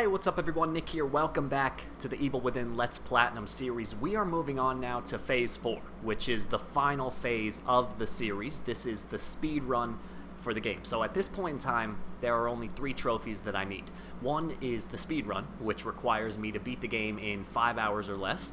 Hey, what's up everyone? Nick here. Welcome back to the Evil Within Let's Platinum series. We are moving on now to Phase 4, which is the final phase of the series. This is the speed run for the game. So at this point in time, there are only 3 trophies that I need. One is the speed run, which requires me to beat the game in 5 hours or less.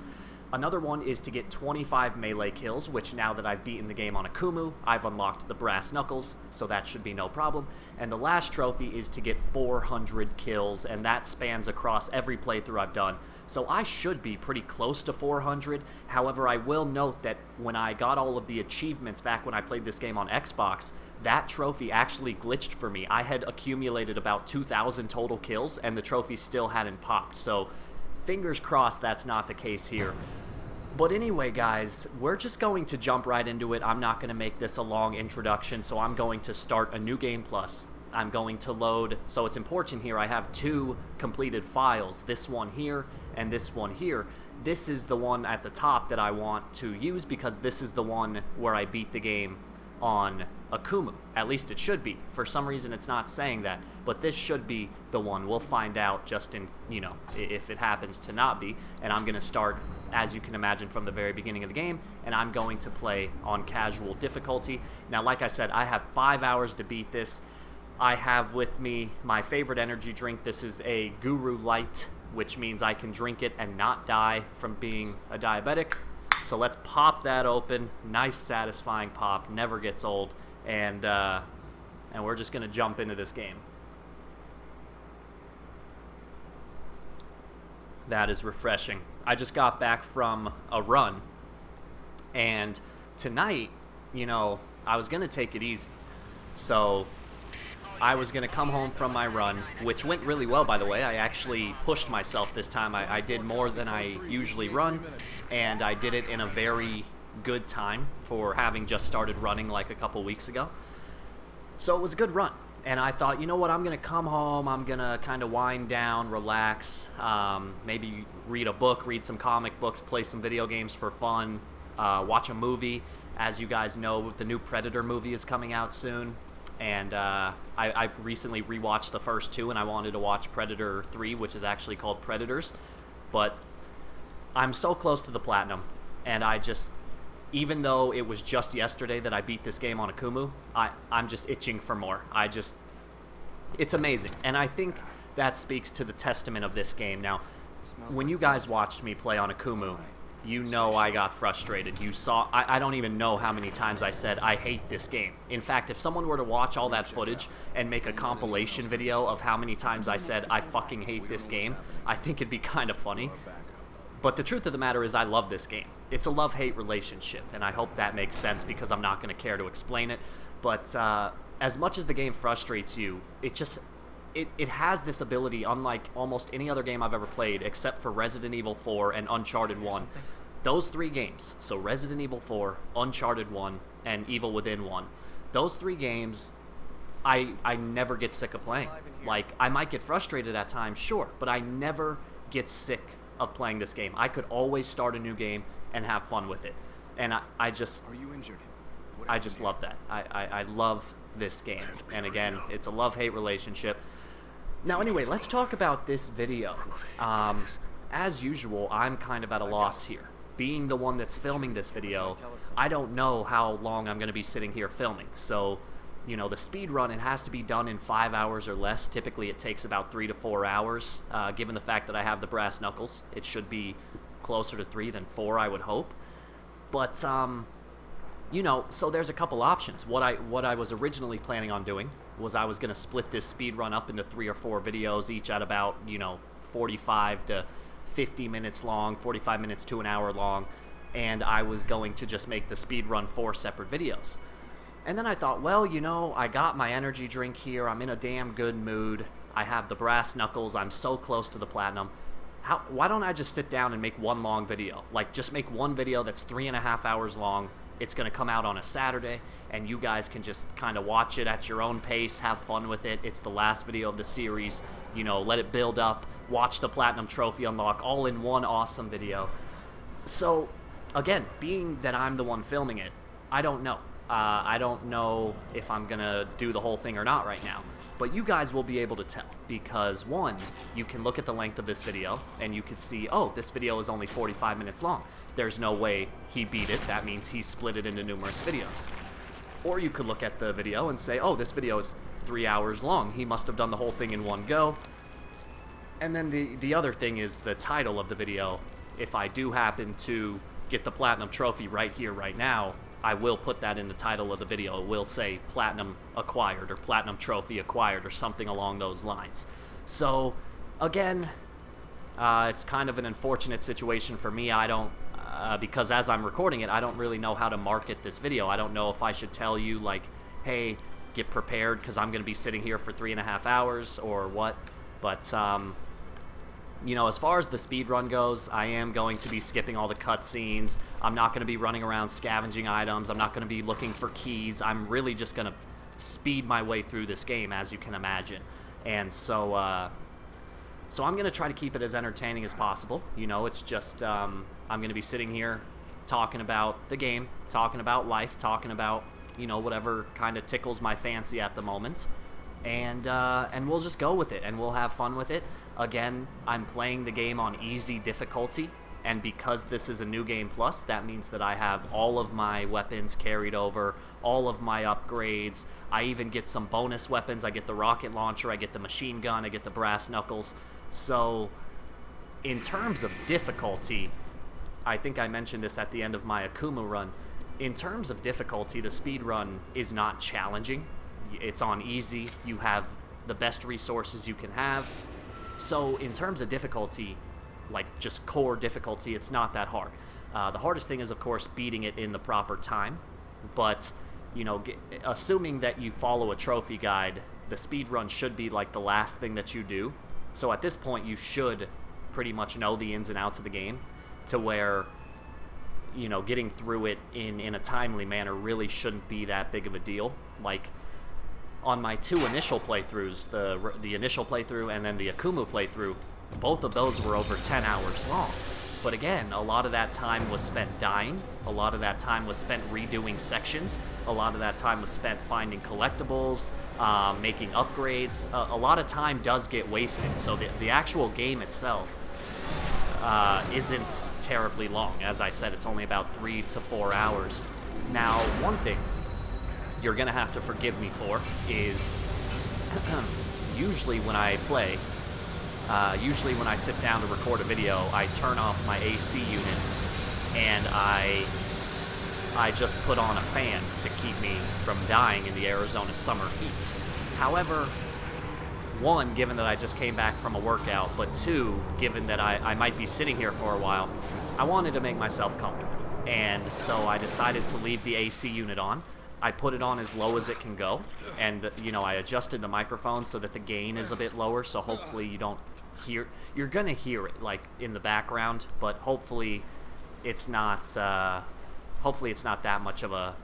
Another one is to get 25 melee kills, which now that I've beaten the game on Akumu, I've unlocked the brass knuckles, so that should be no problem. And the last trophy is to get 400 kills, and that spans across every playthrough I've done. So I should be pretty close to 400. However, I will note that when I got all of the achievements back when I played this game on Xbox, that trophy actually glitched for me. I had accumulated about 2,000 total kills, and the trophy still hadn't popped, so fingers crossed that's not the case here. But anyway, guys, we're just going to jump right into it. I'm not going to make this a long introduction, so I'm going to start a new game plus. I'm going to load, so it's important here, I have 2 completed files, this one here and this one here. This is the one at the top that I want to use because this is the one where I beat the game on Akumu. At least it should be. For some reason it's not saying that, but this should be the one. We'll find out just in, if it happens to not be. And I'm going to start, as you can imagine, from the very beginning of the game, and I'm going to play on casual difficulty. Now, like I said, I have 5 hours to beat this. I have with me my favorite energy drink. This is a Guru Light, which means I can drink it and not die from being a diabetic. So let's pop that open. Nice, satisfying pop. Never gets old. And we're just going to jump into this game. That is refreshing. I just got back from a run. And tonight, I was going to take it easy. So I was going to come home from my run, which went really well, by the way. I actually pushed myself this time. I did more than I usually run, and I did it in a very good time for having just started running like a couple weeks ago. So it was a good run, and I thought, you know what, I'm going to come home, I'm going to kind of wind down, relax, maybe read a book, read some comic books, play some video games for fun, watch a movie. As you guys know, the new Predator movie is coming out soon. And I recently rewatched the first 2, and I wanted to watch Predator 3, which is actually called Predators. But I'm so close to the platinum, and even though it was just yesterday that I beat this game on Akumu, I'm just itching for more. It's amazing, and I think that speaks to the testament of this game. Now, when you guys watched me play on Akumu, you know I got frustrated. You saw, I don't even know how many times I said, I hate this game. In fact, if someone were to watch all that footage and make a compilation video of how many times I said, I fucking hate this game, I think it'd be kind of funny. But the truth of the matter is I love this game. It's a love-hate relationship, and I hope that makes sense because I'm not going to care to explain it. But as much as the game frustrates you, it has this ability, unlike almost any other game I've ever played, except for Resident Evil 4 and Uncharted 1. Those 3 games, so Resident Evil 4, Uncharted 1, and Evil Within 1, those 3 games, I never get sick of playing. Like, I might get frustrated at times, sure, but I never get sick of playing this game. I could always start a new game and have fun with it. And I just love that. I love this game. And again, it's a love-hate relationship. Now anyway, let's talk about this video. As usual, I'm kind of at a loss here. Being the one that's filming this video, I don't know how long I'm going to be sitting here filming. So, the speed run, it has to be done in 5 hours or less. Typically it takes about 3 to 4 hours. Given the fact that I have the brass knuckles, it should be closer to 3 than 4, I would hope. But, so there's a couple options. What I was originally planning on doing was I was going to split this speed run up into 3 or 4 videos, each at about, 45 to 50 minutes long, 45 minutes to an hour long, and I was going to just make the speed run 4 separate videos. And then I thought, well, I got my energy drink here, I'm in a damn good mood, I have the brass knuckles, I'm so close to the platinum. Why don't I just sit down and make one long video? Like, just make one video that's 3.5 hours long. It's going to come out on a Saturday, and you guys can just kind of watch it at your own pace, have fun with it. It's the last video of the series. Let it build up, watch the Platinum Trophy unlock, all in one awesome video. So, again, being that I'm the one filming it, I don't know. I don't know if I'm going to do the whole thing or not right now. But you guys will be able to tell, because one, you can look at the length of this video, and you can see, oh, this video is only 45 minutes long. There's no way he beat it. That means he split it into numerous videos. Or you could look at the video and say, oh, this video is 3 hours long. He must have done the whole thing in one go. And then the other thing is the title of the video. If I do happen to get the Platinum Trophy right here, right now, I will put that in the title of the video. It will say Platinum Acquired or Platinum Trophy Acquired or something along those lines. So, again, it's kind of an unfortunate situation for me. I don't, because as I'm recording it, I don't really know how to market this video. I don't know if I should tell you, like, hey, get prepared because I'm going to be sitting here for 3.5 hours or what. But, you know, as far as the speedrun goes, I am going to be skipping all the cutscenes. I'm not going to be running around scavenging items. I'm not going to be looking for keys. I'm really just going to speed my way through this game, as you can imagine. And so I'm going to try to keep it as entertaining as possible. You know, it's just, I'm going to be sitting here talking about the game, talking about life, talking about, you know, whatever kind of tickles my fancy at the moment. And we'll just go with it, and we'll have fun with it. Again, I'm playing the game on easy difficulty, and because this is a New Game Plus, that means that I have all of my weapons carried over, all of my upgrades. I even get some bonus weapons. I get the rocket launcher, I get the machine gun, I get the brass knuckles. So, in terms of difficulty, I think I mentioned this at the end of my Akumu run. In terms of difficulty, the speedrun is not challenging. It's on easy. You have the best resources you can have. So in terms of difficulty, like just core difficulty, it's not that hard. The hardest thing is, of course, beating it in the proper time. But, you know, assuming that you follow a trophy guide, the speedrun should be like the last thing that you do. So at this point, you should pretty much know the ins and outs of the game to where, you know, getting through it in a timely manner really shouldn't be that big of a deal. Like, on my two initial playthroughs, the initial playthrough and then the Akumu playthrough, both of those were over 10 hours long. But again, a lot of that time was spent dying, a lot of that time was spent redoing sections, a lot of that time was spent finding collectibles, making upgrades. A lot of time does get wasted, so the actual game itself isn't terribly long. As I said, it's only about 3 to 4 hours. Now, one thing you're gonna have to forgive me for is usually when I play, usually when I sit down to record a video, I turn off my AC unit and I just put on a fan to keep me from dying in the Arizona summer heat. However, one, given that I just came back from a workout, but two, given that I might be sitting here for a while, I wanted to make myself comfortable. And so I decided to leave the AC unit on. I put it on as low as it can go, and, you know, I adjusted the microphone so that the gain is a bit lower, so hopefully you don't hear, you're gonna hear it, like, in the background, but hopefully it's not that much of a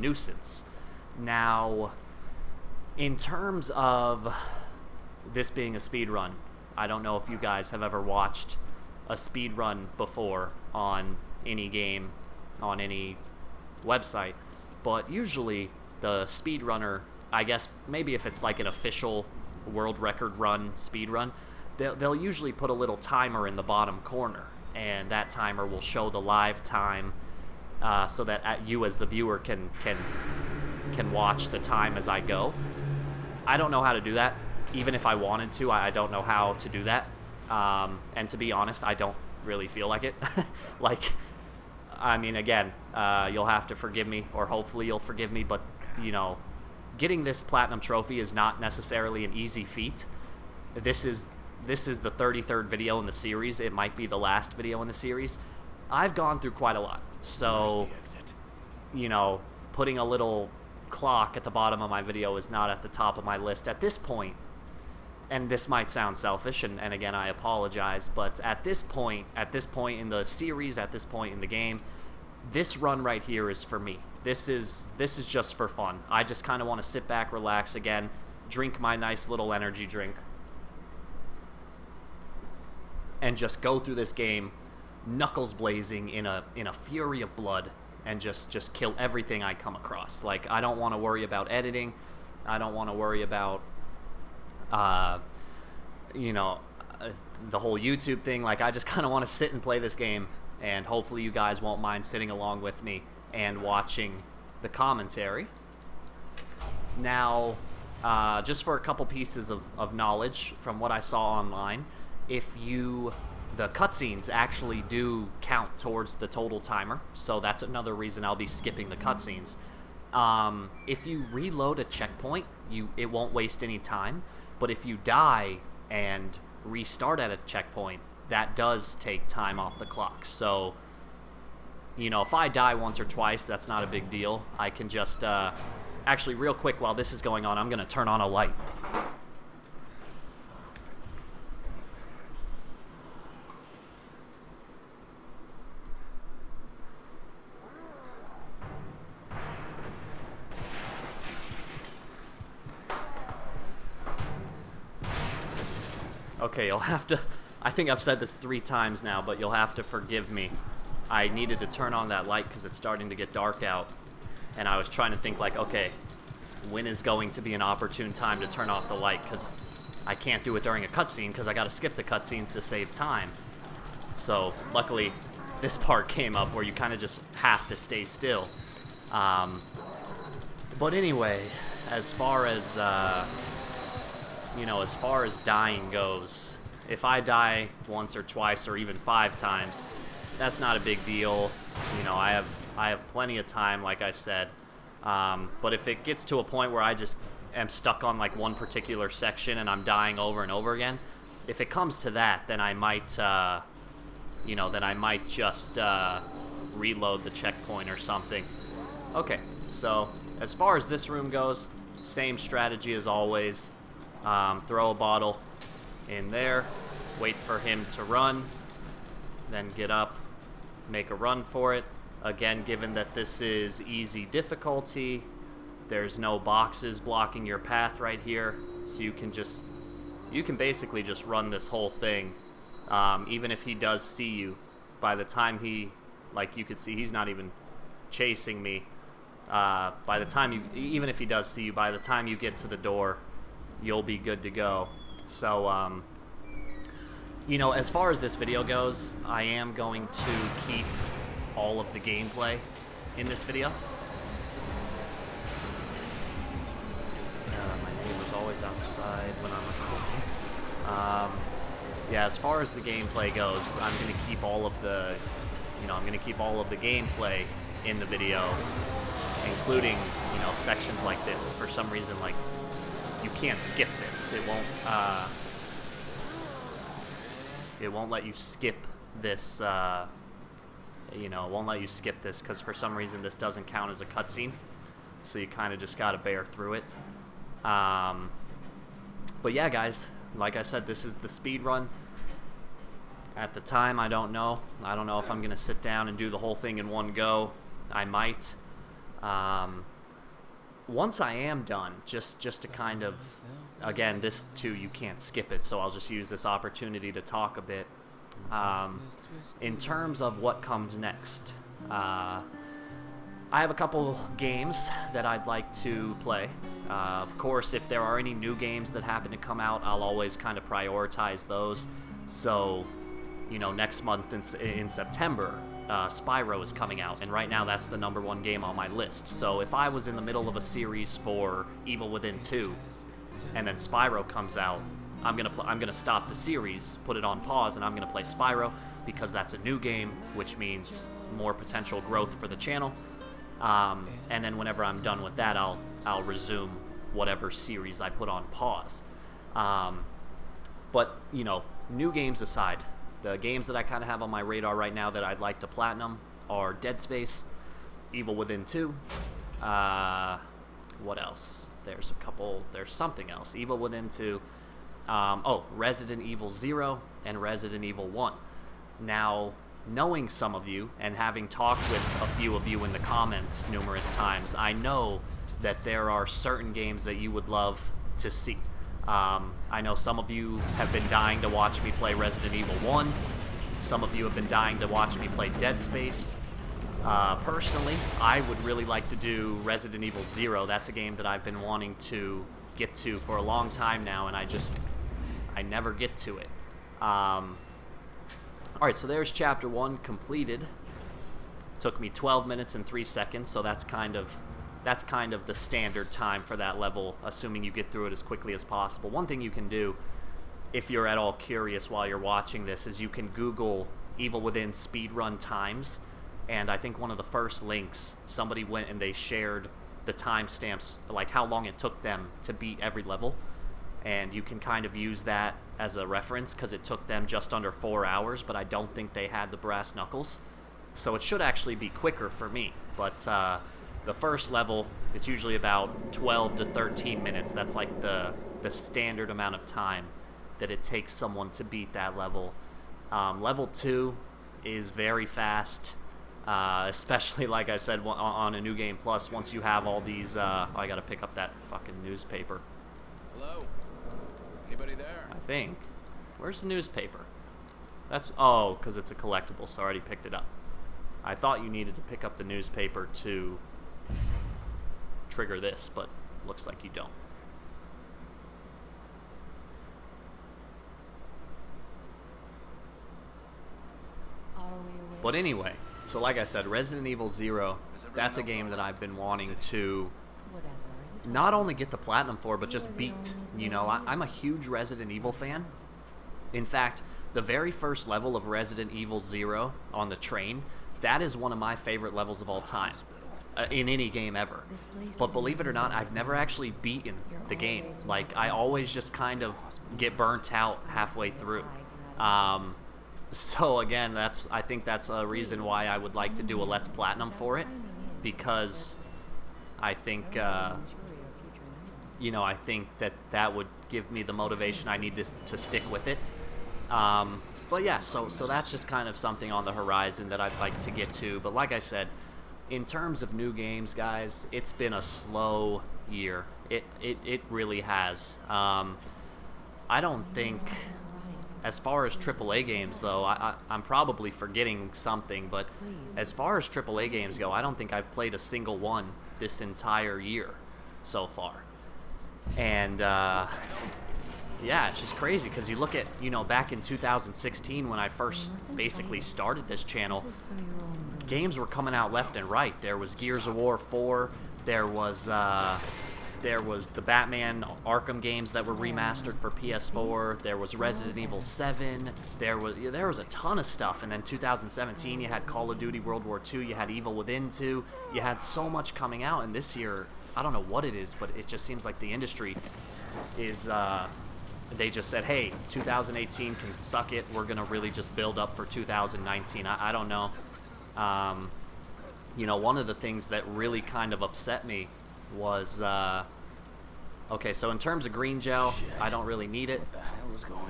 nuisance. Now, in terms of this being a speedrun, I don't know if you guys have ever watched a speedrun before on any game, on any website, but usually the speedrunner, I guess maybe if it's like an official world record run speedrun, they'll usually put a little timer in the bottom corner, and that timer will show the live time so that you as the viewer can watch the time as I go. I don't know how to do that. Even if I wanted to, I don't know how to do that. And to be honest, I don't really feel like it. Like, I mean, again, you'll have to forgive me, or hopefully you'll forgive me, but, you know, getting this Platinum Trophy is not necessarily an easy feat. This is the 33rd video in the series. It might be the last video in the series. I've gone through quite a lot. So, you know, putting a little clock at the bottom of my video is not at the top of my list at this point. And this might sound selfish, and again, I apologize, but at this point in the series, at this point in the game, this run right here is for me. This is just for fun. I just kind of want to sit back, relax again, drink my nice little energy drink, and just go through this game, knuckles blazing in a fury of blood, and just kill everything I come across. Like, I don't want to worry about editing. I don't want to worry about you know, the whole YouTube thing. Like, I just kind of want to sit and play this game, and hopefully you guys won't mind sitting along with me and watching the commentary. Now, just for a couple pieces of knowledge from what I saw online, the cutscenes actually do count towards the total timer, so that's another reason I'll be skipping the cutscenes. If you reload a checkpoint, it won't waste any time, but if you die and restart at a checkpoint, that does take time off the clock. So, you know, if I die once or twice, that's not a big deal. I can just, actually, real quick, while this is going on, I'm going to turn on a light. Okay, you'll have to... I think I've said this 3 times now, but you'll have to forgive me. I needed to turn on that light because it's starting to get dark out. And I was trying to think, like, okay, when is going to be an opportune time to turn off the light? Because I can't do it during a cutscene because I got to skip the cutscenes to save time. So, luckily, this part came up where you kind of just have to stay still. But anyway, as far as... you know, as far as dying goes, if I die once or twice or even 5 times, that's not a big deal. You know, I have plenty of time, like I said. But if it gets to a point where I just am stuck on like one particular section and I'm dying over and over again, if it comes to that, then I might, you know, then I might just reload the checkpoint or something. Okay, so as far as this room goes, same strategy as always. Throw a bottle in there, wait for him to run, then get up, make a run for it. Again, given that this is easy difficulty, there's no boxes blocking your path right here, so you can basically just run this whole thing. Even if he does see you, by the time like you could see, he's not even chasing me. By the time even if he does see you, by the time you get to the door, you'll be good to go. So, you know, as far as this video goes, I am going to keep all of the gameplay in this video. My neighbor's always outside when I'm recording. Yeah, as far as the gameplay goes, I'm going to keep all of the, you know, I'm going to keep all of the gameplay in the video, including, you know, sections like this. For some reason, like, you can't skip this. It won't let you skip this, you know, it won't let you skip this because for some reason this doesn't count as a cutscene. So you kind of just got to bear through it. But yeah, guys, like I said, this is the speed run. At the time, I don't know. I don't know if I'm going to sit down and do the whole thing in one go. I might. Once I am done, just to kind of, again, this too, you can't skip it, so I'll just use this opportunity to talk a bit. In terms of what comes next, I have a couple games that I'd like to play. Of course, if there are any new games that happen to come out, I'll always kind of prioritize those. So, you know, next month in September, Spyro is coming out, and right now that's the #1 game on my list. So if I was in the middle of a series for Evil Within 2, and then Spyro comes out, I'm gonna stop the series, put it on pause, and I'm gonna play Spyro because that's a new game, which means more potential growth for the channel. And then whenever I'm done with that, I'll resume whatever series I put on pause. But you know, new games aside, the games that I kind of have on my radar right now that I'd like to platinum are Dead Space, Evil Within 2, what else? There's something else. Evil Within 2, Resident Evil 0 and Resident Evil 1. Now, knowing some of you and having talked with a few of you in the comments numerous times, I know that there are certain games that you would love to see. I know some of you have been dying to watch me play Resident Evil 1. Some of you have been dying to watch me play Dead Space. Personally, I would really like to do Resident Evil 0. That's a game that I've been wanting to get to for a long time now, and I never get to it. Alright, so there's Chapter 1 completed. Took me 12 minutes and 3 seconds, so that's kind of the standard time for that level, assuming you get through it as quickly as possible. One thing you can do, if you're at all curious while you're watching this, is you can Google Evil Within Speedrun Times, and I think one of the first links, somebody went and they shared the timestamps, like how long it took them to beat every level, and you can kind of use that as a reference, because it took them just under 4 hours, but I don't think they had the brass knuckles, so it should actually be quicker for me. But the first level, it's usually about 12 to 13 minutes. That's like the standard amount of time that it takes someone to beat that level. Level 2 is very fast, especially, like I said, on a New Game Plus, once you have all these... oh, I gotta pick up that fucking newspaper. Hello? Anybody there? I think. Where's the newspaper? That's... oh, because it's a collectible, so I already picked it up. I thought you needed to pick up the newspaper to trigger this, but looks like you don't. But anyway, so like I said, Resident Evil 0, that's a game that I've been wanting to not only get the platinum for, but just beat. You know, I'm a huge Resident Evil fan. In fact, the very first level of Resident Evil 0 on the train, that is one of my favorite levels of all time, in any game ever. But believe it or not, I've never actually beaten the game. Like, I always just kind of get burnt out halfway through. So again, I think that's a reason why I would like to do a Let's Platinum for it, because I think, you know, I think that would give me the motivation I need to stick with it. But yeah, so that's just kind of something on the horizon that I'd like to get to. But like I said, in terms of new games, guys, it's been a slow year. It really has. I don't think, as far as AAA games, though, I'm probably forgetting something, but as far as AAA games go, I don't think I've played a single one this entire year so far. And, yeah, it's just crazy, because you look at, you know, back in 2016 when I first basically started this channel, games were coming out left and right. There was Gears of War 4, there was the Batman Arkham games that were remastered for PS4, there was Resident Evil 7, there was a ton of stuff. And then 2017 you had Call of Duty World War II, you had Evil Within 2, you had so much coming out. And this year, I don't know what it is, but it just seems like the industry is, they just said, hey, 2018 can suck it, we're gonna really just build up for 2019. I don't know. You know, one of the things that really kind of upset me was, okay, so in terms of green gel, I don't really need it.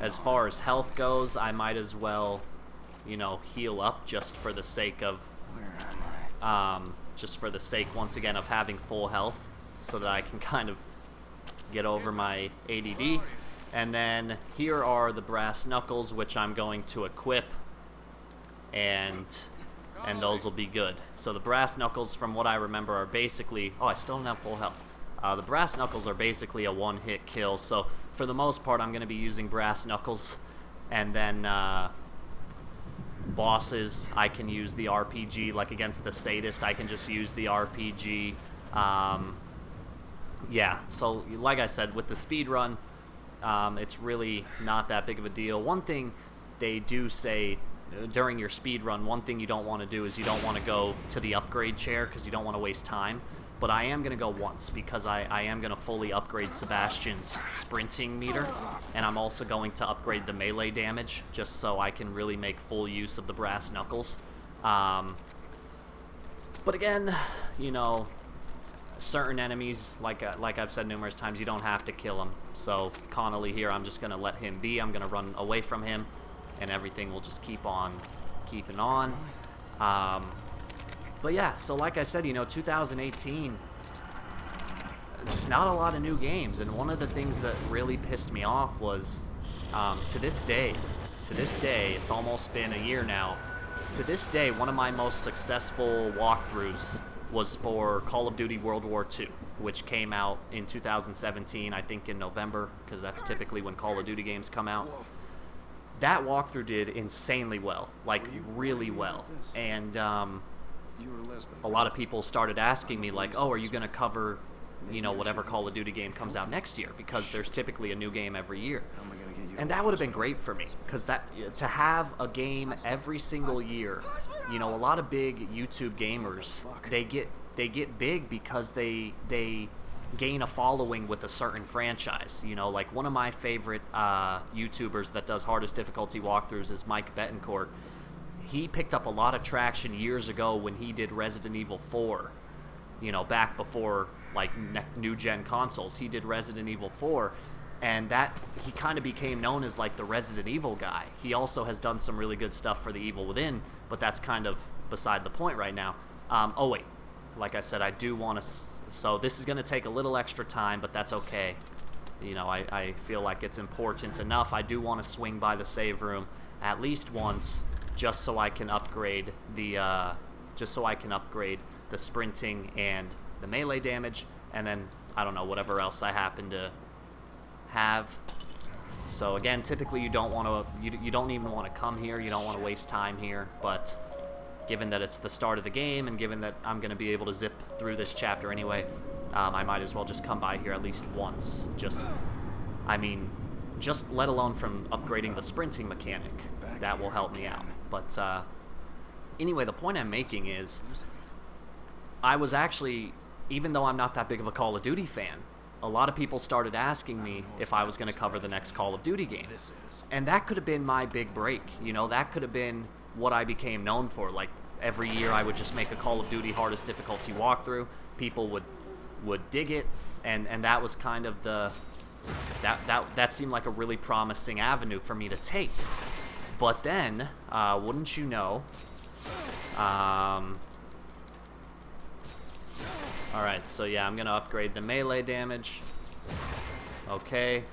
As far as health goes, I might as well, you know, heal up just for the sake of, once again, of having full health, so that I can kind of get over my ADD. And then here are the brass knuckles, which I'm going to equip, and those will be good. So the brass knuckles, from what I remember, are basically... oh, I still don't have full health. The brass knuckles are basically a one-hit kill, so for the most part I'm going to be using brass knuckles. And then bosses, I can use the RPG, like against the sadist, I can just use the RPG. Yeah, so like I said, with the speedrun, it's really not that big of a deal. One thing they do say during your speed run, one thing you don't want to do is you don't want to go to the upgrade chair, because you don't want to waste time. But I am going to go once, because I am going to fully upgrade Sebastian's sprinting meter, and I'm also going to upgrade the melee damage, just so I can really make full use of the brass knuckles. But again, you know, certain enemies, like I've said numerous times, you don't have to kill them. So Connolly here, I'm just going to let him be. I'm going to run away from him, and everything will just keep on keeping on. But yeah, so like I said, you know, 2018, just not a lot of new games. And one of the things that really pissed me off was, to this day, it's almost been a year now, to this day, one of my most successful walkthroughs was for Call of Duty World War II. which came out in 2017, I think in November, because that's typically when Call of Duty games come out. That walkthrough did insanely well, like really well. And a lot of people started asking me, like, oh, are you going to cover, you know, whatever Call of Duty game comes out next year? Because there's typically a new game every year. And that would have been great for me, because that to have a game every single year, you know, a lot of big YouTube gamers, they get big because they gain a following with a certain franchise. You know, like one of my favorite YouTubers that does hardest difficulty walkthroughs is Mike Betancourt. He picked up a lot of traction years ago when he did Resident Evil 4, you know, back before like new gen consoles. He did Resident Evil 4, and that he kind of became known as like the Resident Evil guy. He also has done some really good stuff for The Evil Within, but that's kind of beside the point right now. Oh wait, like I said, I do want to, so this is going to take a little extra time, but that's okay. You know, I feel like it's important enough. I do want to swing by the save room at least once, just so I can upgrade the sprinting and the melee damage, and then I don't know, whatever else I happen to have. So again, typically you don't want to, you don't even want to come here. You don't want to waste time here, but given that it's the start of the game, and given that I'm going to be able to zip through this chapter anyway, I might as well just come by here at least once. Just let alone from upgrading the sprinting mechanic. That will help me out. But anyway, the point I'm making is, I was actually, even though I'm not that big of a Call of Duty fan, a lot of people started asking me if I was going to cover the next Call of Duty game. And that could have been my big break. You know, that could have been what I became known for. Like, every year I would just make a Call of Duty hardest difficulty walkthrough. People would dig it, and that was kind of the, that seemed like a really promising avenue for me to take. But then, wouldn't you know, alright, so yeah, I'm gonna upgrade the melee damage. Okay.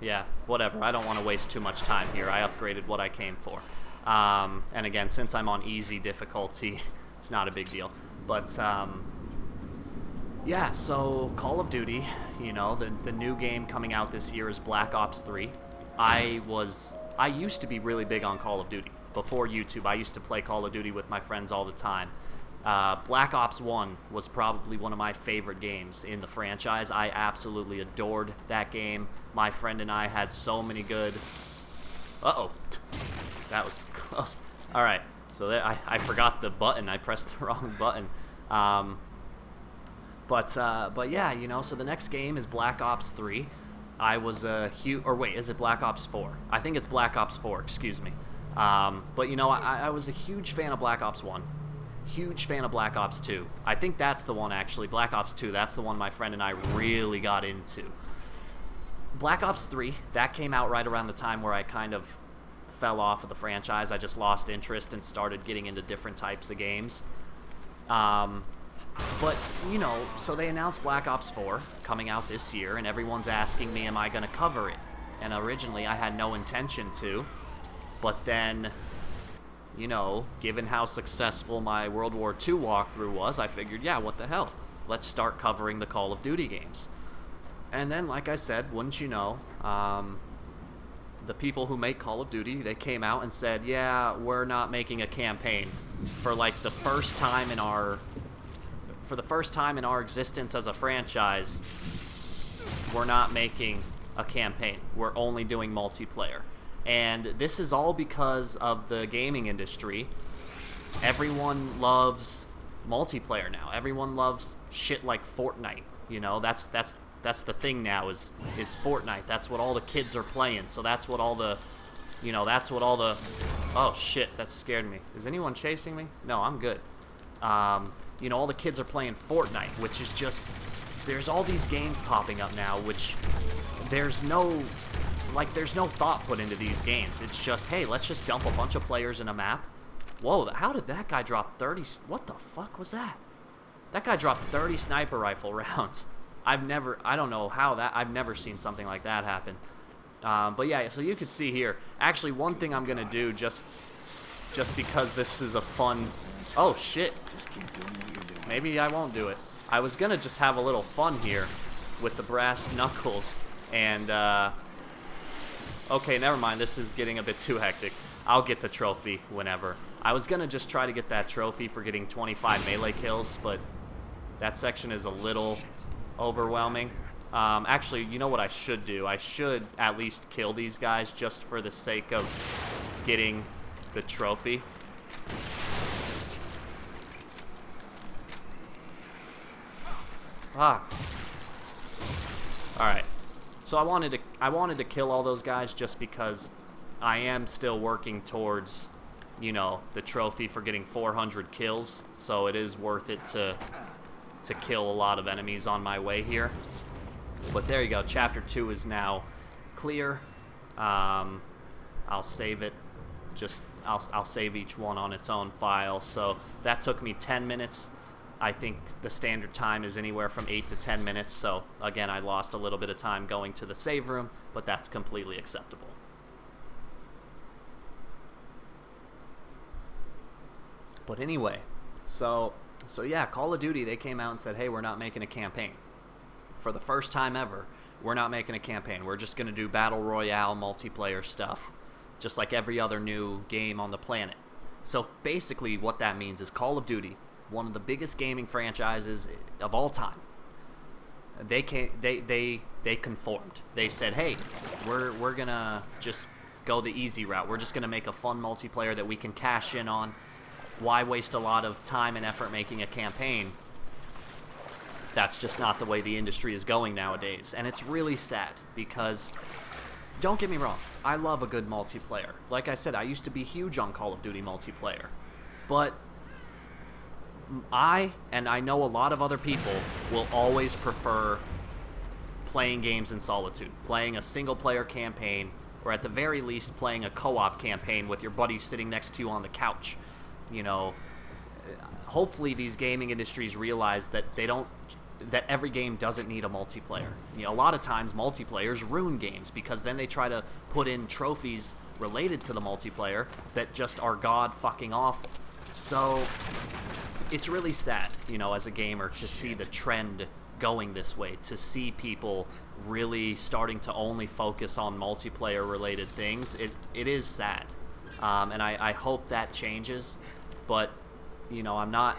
Yeah, whatever. I don't want to waste too much time here. I upgraded what I came for. And again, since I'm on easy difficulty, it's not a big deal. But, yeah, so Call of Duty, you know, the new game coming out this year is Black Ops 3. I used to be really big on Call of Duty. Before YouTube, I used to play Call of Duty with my friends all the time. Black Ops 1 was probably one of my favorite games in the franchise. I absolutely adored that game. My friend and I had so many good... Uh-oh. That was close. Alright, so there, I forgot the button. I pressed the wrong button. But yeah, you know, so the next game is Black Ops 3. I was a huge... Or wait, is it Black Ops 4? I think it's Black Ops 4, excuse me. But, you know, I was a huge fan of Black Ops 1. Huge fan of Black Ops 2. I think that's the one, actually. Black Ops 2, that's the one my friend and I really got into. Black Ops 3, that came out right around the time where I kind of fell off of the franchise. I just lost interest and started getting into different types of games. But, you know, so they announced Black Ops 4 coming out this year, and everyone's asking me, am I going to cover it? And originally I had no intention to. But then, you know, given how successful my World War II walkthrough was, I figured, yeah, what the hell? Let's start covering the Call of Duty games. And then, like I said, wouldn't you know, the people who make Call of Duty, they came out and said, yeah, we're not making a campaign. For like the first time in our existence as a franchise, we're not making a campaign. We're only doing multiplayer. And this is all because of the gaming industry. Everyone loves multiplayer now. Everyone loves shit like Fortnite. You know, that's the thing now is Fortnite. That's what all the kids are playing. So that's what all the, you know, that's what all the, oh shit, that scared me. Is anyone chasing me? No, I'm good. You know, all the kids are playing Fortnite, which is just, there's all these games popping up now, which there's no thought put into these games. It's just, hey, let's just dump a bunch of players in a map. Whoa, how did that guy drop 30, what the fuck was that? That guy dropped 30 sniper rifle rounds. I don't know how that, I've never seen something like that happen. But yeah, so you can see here, actually one thing I'm going to do just just because this is a fun... Oh, shit. Maybe I won't do it. I was gonna just have a little fun here with the brass knuckles, and, okay, never mind. This is getting a bit too hectic. I'll get the trophy whenever. I was gonna just try to get that trophy for getting 25 melee kills, but that section is a little overwhelming. Actually, you know what I should do? I should at least kill these guys just for the sake of getting the trophy. Fuck. Alright. So I wanted to kill all those guys just because I am still working towards, you know, the trophy for getting 400 kills. So it is worth it to kill a lot of enemies on my way here. But there you go. Chapter 2 is now clear. I'll save it. I'll save each one on its own file. So that took me 10 minutes. I think the standard time is anywhere from 8 to 10 minutes. So again, I lost a little bit of time going to the save room, but that's completely acceptable. But anyway, so yeah, Call of Duty, they came out and said, hey, we're not making a campaign. For the first time ever, we're not making a campaign. We're just going to do Battle Royale multiplayer stuff, just like every other new game on the planet. So basically what that means is Call of Duty, one of the biggest gaming franchises of all time, they conformed. They said, hey, we're going to just go the easy route. We're just going to make a fun multiplayer that we can cash in on. Why waste a lot of time and effort making a campaign? That's just not the way the industry is going nowadays. And it's really sad because, don't get me wrong, I love a good multiplayer. Like I said, I used to be huge on Call of Duty multiplayer. But and I know a lot of other people, will always prefer playing games in solitude. Playing a single-player campaign, or at the very least, playing a co-op campaign with your buddy sitting next to you on the couch. You know, hopefully these gaming industries realize that that every game doesn't need a multiplayer. You know, a lot of times multiplayers ruin games because then they try to put in trophies related to the multiplayer that just are god fucking awful. So it's really sad, you know, as a gamer to see the trend going this way, to see people really starting to only focus on multiplayer related things. It is sad. And I hope that changes, but you know, I'm not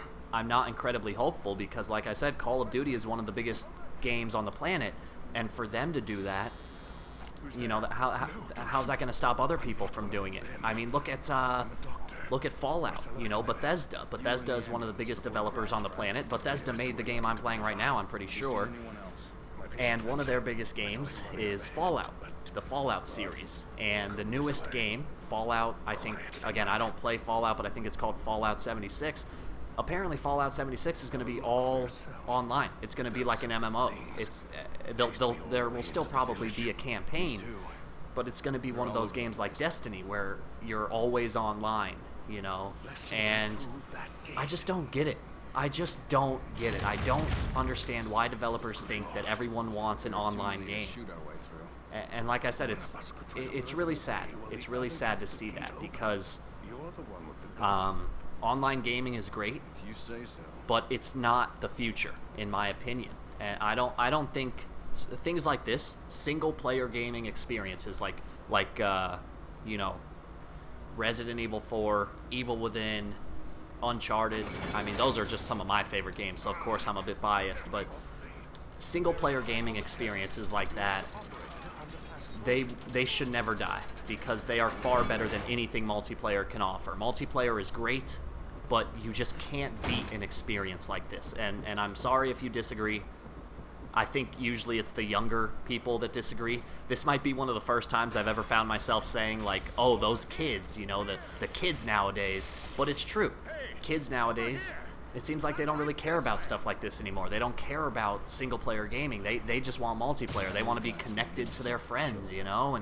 incredibly hopeful because, like I said, Call of Duty is one of the biggest games on the planet, and for them to do that, you know, how's that going to stop other people from doing it? I mean, look at Fallout. You know, Bethesda. Bethesda is one of the biggest developers on the planet. Bethesda made the game I'm playing right now, I'm pretty sure, and one of their biggest games is Fallout. The Fallout series, and the newest game, Fallout, I think, again, I don't play Fallout, but I think it's called Fallout 76. Apparently Fallout 76 is going to be all online. It's going to be like an MMO. It's there will still probably be a campaign, but it's going to be one of those games like Destiny where you're always online, you know, and I just don't get it. I just don't get it. I don't understand why developers think that everyone wants an online game. And like I said, it's really sad. It's really sad to see that because online gaming is great, but it's not the future, in my opinion. And I don't think things like this, single-player gaming experiences like you know, Resident Evil 4, Evil Within, Uncharted. I mean, those are just some of my favorite games. So of course I'm a bit biased, but single-player gaming experiences like that, they should never die because they are far better than anything multiplayer can offer. Multiplayer is great, but you just can't beat an experience like this. And I'm sorry if you disagree. I think usually it's the younger people that disagree. This might be one of the first times I've ever found myself saying, like, oh, those kids, you know, the kids nowadays. But it's true. Kids nowadays, it seems like they don't really care about stuff like this anymore. They don't care about single-player gaming. They just want multiplayer. They want to be connected to their friends, you know,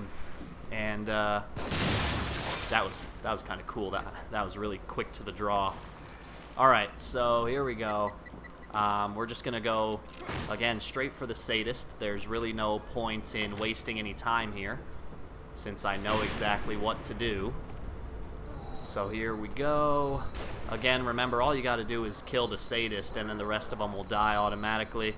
and that was kind of cool. That was really quick to the draw. All right, so here we go. We're just gonna go again straight for the sadist. There's really no point in wasting any time here, since I know exactly what to do. So here we go. Again, remember, all you got to do is kill the sadist, and then the rest of them will die automatically.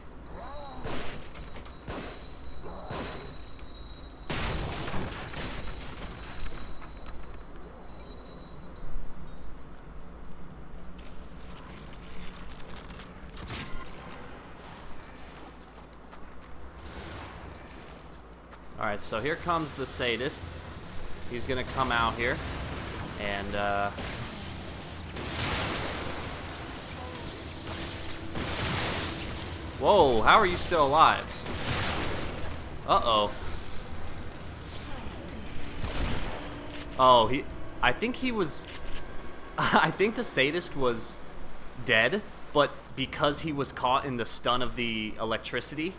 Alright, so here comes the sadist. He's gonna come out here, and whoa, how are you still alive? Uh-oh. Oh, I think he was... I think the sadist was dead, but because he was caught in the stun of the electricity,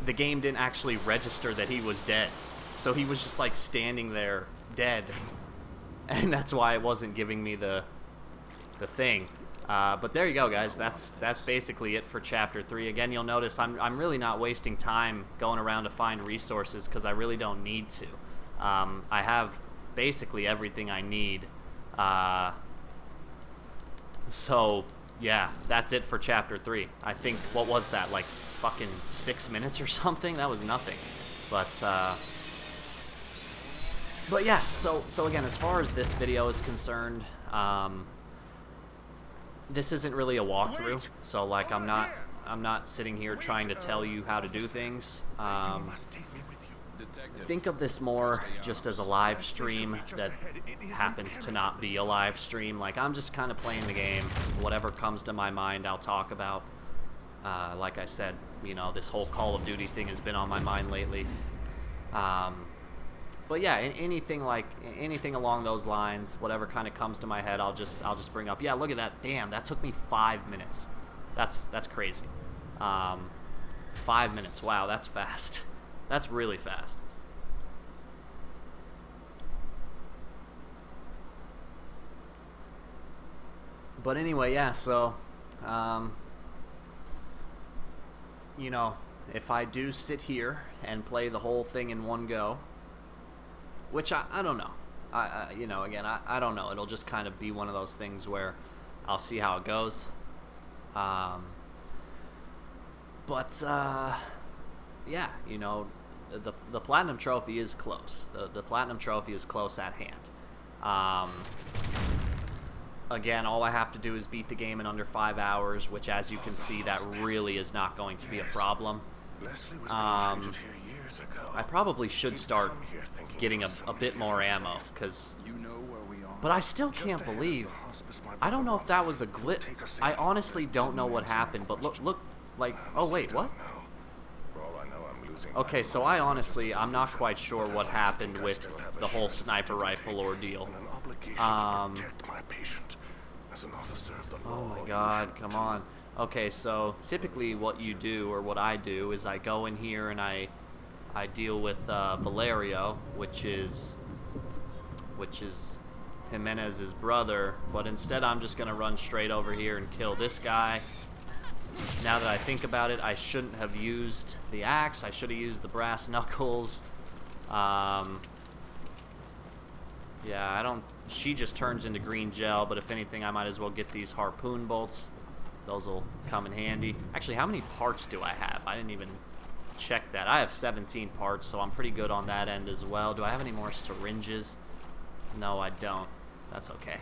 the game didn't actually register that he was dead. So he was just like standing there dead. And that's why it wasn't giving me the thing. But there you go, guys. That's basically it for Chapter 3. Again, you'll notice I'm really not wasting time going around to find resources because I really don't need to. I have basically everything I need. So, yeah, that's it for Chapter 3. I think, what was that, like fucking 6 minutes or something? That was nothing. But yeah, so again, as far as this video is concerned, this isn't really a walkthrough. So like, I'm not sitting here trying to tell you how to do things. Think of this more just as a live stream that happens to not be a live stream. Like, I'm just kind of playing the game. Whatever comes to my mind, I'll talk about. Like I said, you know, this whole Call of Duty thing has been on my mind lately. But yeah, anything along those lines, whatever kind of comes to my head, I'll just bring up. Yeah, look at that. Damn, that took me 5 minutes. That's crazy. 5 minutes. Wow, that's fast. That's really fast. But anyway, yeah, so you know, if I do sit here and play the whole thing in one go, which I don't know. You know, again, I don't know. It'll just kind of be one of those things where I'll see how it goes. But yeah, you know, the Platinum Trophy is close. The Platinum Trophy is close at hand. Again, all I have to do is beat the game in under 5 hours, which, as you can see, that really is not going to be a problem. I probably should start getting a bit more ammo, because... But I still can't believe... I don't know if that was a glitch. I honestly don't know what happened, but look, like... Oh, wait, what? Okay, so I'm not quite sure what happened with the whole sniper rifle ordeal. Oh my god, come on. Okay, so typically what you do, or what I do, is I go in here and I deal with Valerio, which is Jimenez's brother, but instead I'm just gonna run straight over here and kill this guy. Now that I think about it, I shouldn't have used the axe. I should have used the brass knuckles. Yeah, she just turns into green gel, but if anything, I might as well get these harpoon bolts. Those will come in handy. Actually, how many parts do I have? I didn't even check that. I have 17 parts, so I'm pretty good on that end as well. Do I have any more syringes? No, I don't. That's okay.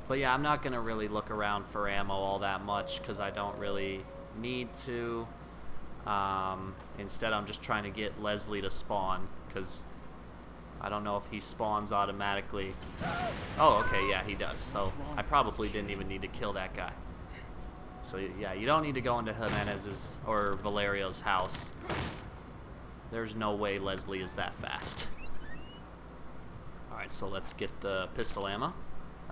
But yeah, I'm not going to really look around for ammo all that much because I don't really need to. Instead, I'm just trying to get Leslie to spawn because I don't know if he spawns automatically. Oh, okay, yeah, he does. So I probably didn't even need to kill that guy. So yeah, you don't need to go into Jimenez's or Valerio's house. There's no way Leslie is that fast. Alright, so let's get the pistol ammo.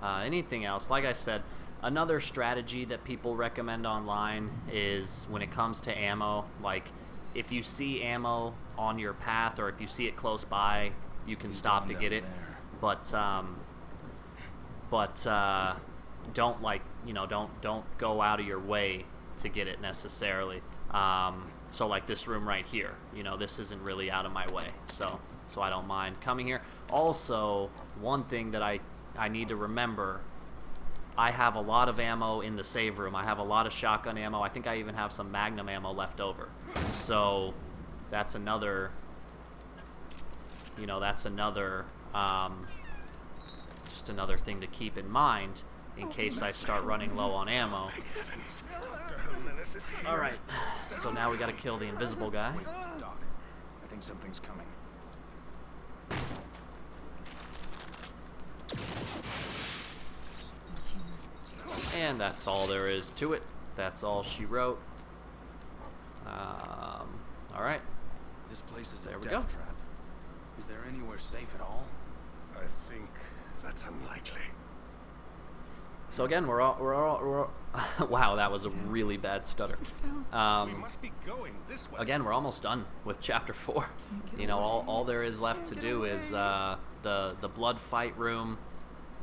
Anything else? Like I said, another strategy that people recommend online is when it comes to ammo, like if you see ammo on your path or if you see it close by, you can stop to get it. But don't, like, you know, don't go out of your way to get it necessarily. So like this room right here, you know, this isn't really out of my way, so I don't mind coming here. Also, one thing that I I need to remember I have a lot of ammo in the save room. I have a lot of shotgun ammo. I think I even have some magnum ammo left over. So that's another, you know, that's another, just another thing to keep in mind in case I start running low on ammo. Alright, so now we gotta kill the invisible guy. Wait, Doc. I think something's coming. And that's all there is to it. That's all she wrote. Alright. This place is There a we death go. trap. Is there anywhere safe at all? I think that's unlikely. So again, we're all wow, that was a really bad stutter. We must be going this way. Again, we're almost done with chapter 4. You know, all there is left to do is the blood fight room,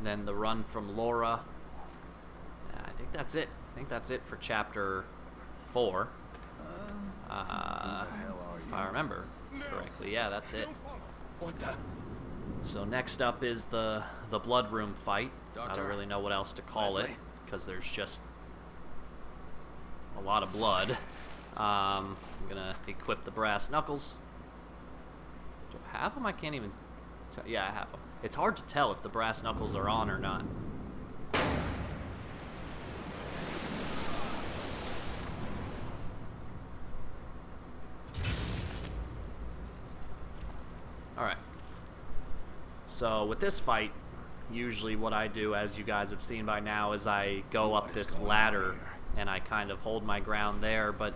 then the run from Laura. I think that's it. I think that's it for chapter 4. If I remember correctly, yeah, that's it. What the? So next up is the blood room fight. I Doctor, don't really know what else to call it Leslie. because there's just a lot of blood. I'm gonna equip the brass knuckles. Do I have them? I can't even tell. Yeah, I have them. It's hard to tell if the brass knuckles are on or not. Alright. So with this fight, usually what I do, as you guys have seen by now, is I go up this ladder and I kind of hold my ground there. But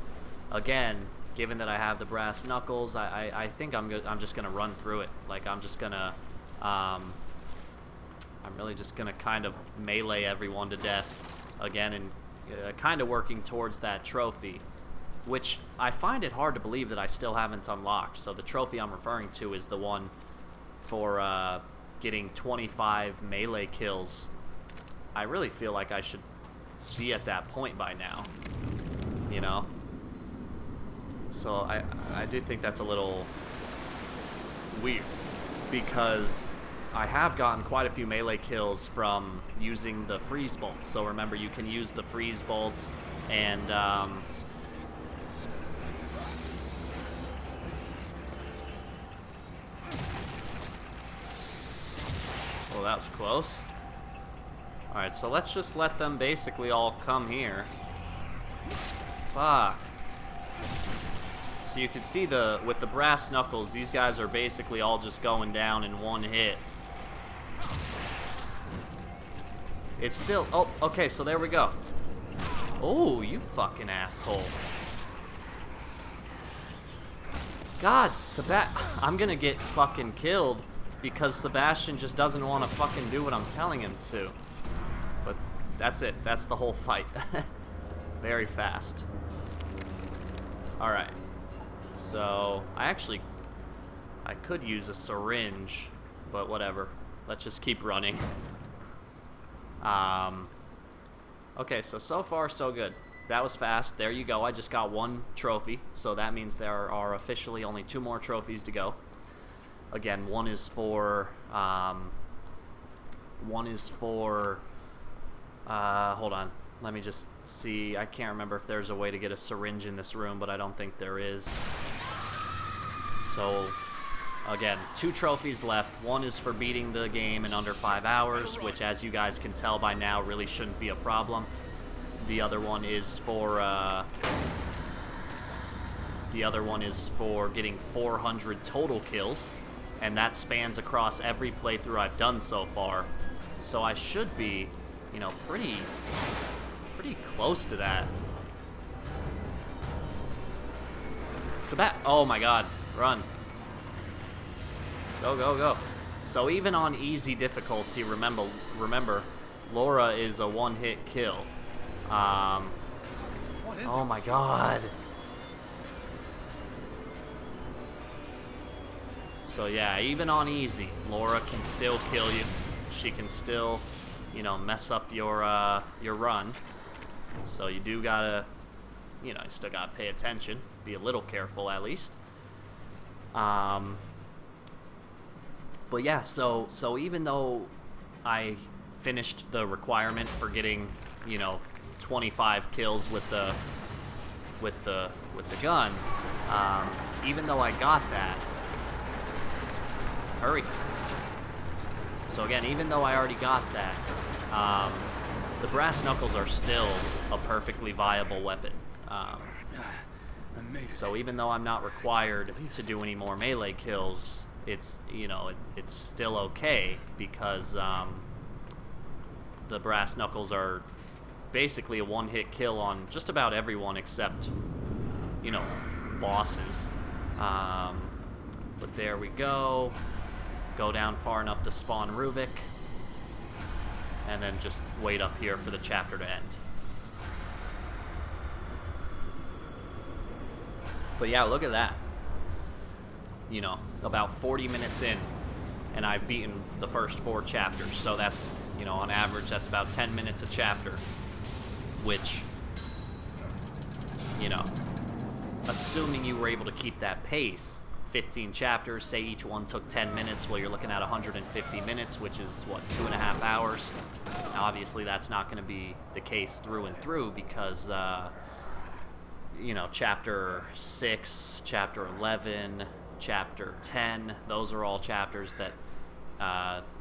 again, given that I have the brass knuckles, I think I'm just gonna run through it. Like I'm just gonna I'm really just gonna kind of melee everyone to death again, and kind of working towards that trophy, which I find it hard to believe that I still haven't unlocked. So the trophy I'm referring to is the one for getting 25 melee kills. I really feel like I should be at that point by now, you know? So I do think that's a little weird, because I have gotten quite a few melee kills from using the freeze bolts. So remember, you can use the freeze bolts and oh, that was close. Alright, so let's just let them basically all come here. Fuck. So you can see with the brass knuckles, these guys are basically all just going down in one hit. It's still, oh, okay, so there we go. Oh, you fucking asshole. God, I'm gonna get fucking killed because Sebastian just doesn't want to fucking do what I'm telling him to. But that's it. That's the whole fight. Very fast. Alright. So, I could use a syringe, but whatever. Let's just keep running. Okay, so far so good. That was fast. There you go. I just got 1 trophy, so that means there are officially only 2 more trophies to go. Again, one is for hold on. Let me just see. I can't remember if there's a way to get a syringe in this room, but I don't think there is. So, again, 2 trophies left. One is for beating the game in under 5 hours, which, as you guys can tell by now, really shouldn't be a problem. The other one is for getting 400 total kills, and that spans across every playthrough I've done so far. So I should be, you know, pretty close to that. Oh my god, run. Go, go, go. So even on easy difficulty, remember, Laura is a 1-hit kill. Oh my god. So yeah, even on easy, Laura can still kill you. She can still, you know, mess up your run. So you do gotta, you know, you still gotta pay attention. Be a little careful at least. But yeah, so even though I finished the requirement for getting, you know, 25 kills with the gun. Even though I got that, hurry. So again, even though I already got that, the brass knuckles are still a perfectly viable weapon. So even though I'm not required to do any more melee kills, it's, you know, it's still okay because the brass knuckles are basically a one-hit kill on just about everyone except, you know, bosses. But there we go. Go down far enough to spawn Ruvik, and then just wait up here for the chapter to end. But yeah, look at that. You know, about 40 minutes in, and I've beaten the first 4 chapters. So that's, you know, on average, that's about 10 minutes a chapter, which, you know, assuming you were able to keep that pace, 15 chapters, say each one took 10 minutes, well, you're looking at 150 minutes, which is, what, 2.5 hours? Now, obviously, that's not going to be the case through and through because, you know, Chapter 6, Chapter 11, Chapter 10, those are all chapters that,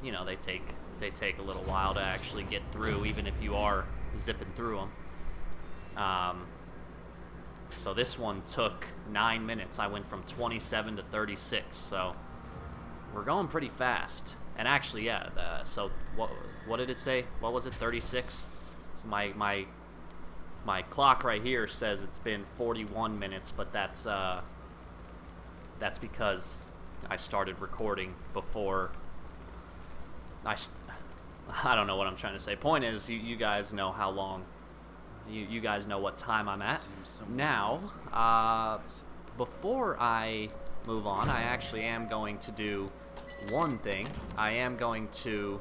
you know, they take a little while to actually get through, even if you are zipping through them. So this one took 9 minutes. I went from 27 to 36, so we're going pretty fast. And actually, yeah, so what did it say? What was it, 36? So my clock right here says it's been 41 minutes, but that's because I started recording before I don't know what I'm trying to say. Point is, you guys know how long, you guys know what time I'm at. Now, before I move on, I actually am going to do one thing. I am going to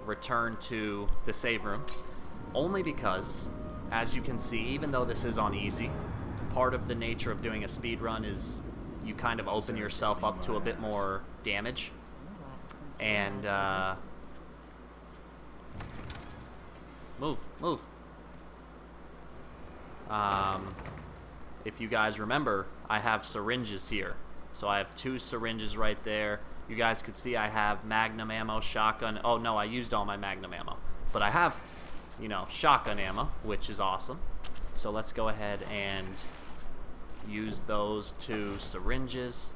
return to the save room, only because, as you can see, even though this is on easy, part of the nature of doing a speed run is you kind of open yourself up to a bit more damage. And, move. If you guys remember, I have syringes here. So I have 2 syringes right there. You guys could see I have magnum ammo, shotgun. Oh, no, I used all my magnum ammo. But I have, you know, shotgun ammo, which is awesome. So let's go ahead and use those 2 syringes.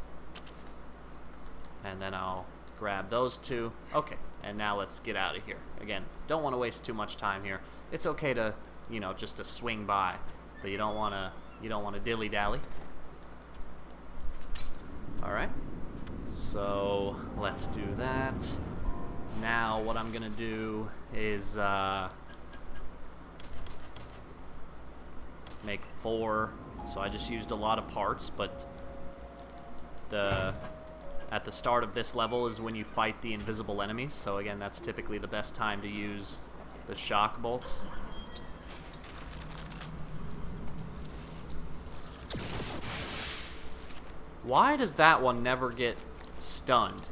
And then I'll grab those 2. Okay, and now let's get out of here. Again, don't want to waste too much time here. It's okay to, you know, just to swing by, but you don't want to dilly-dally. All right. So, let's do that. Now what I'm going to do is make 4. So I just used a lot of parts, but at the start of this level is when you fight the invisible enemies. So again, that's typically the best time to use the shock bolts. Why does that one never get stunned?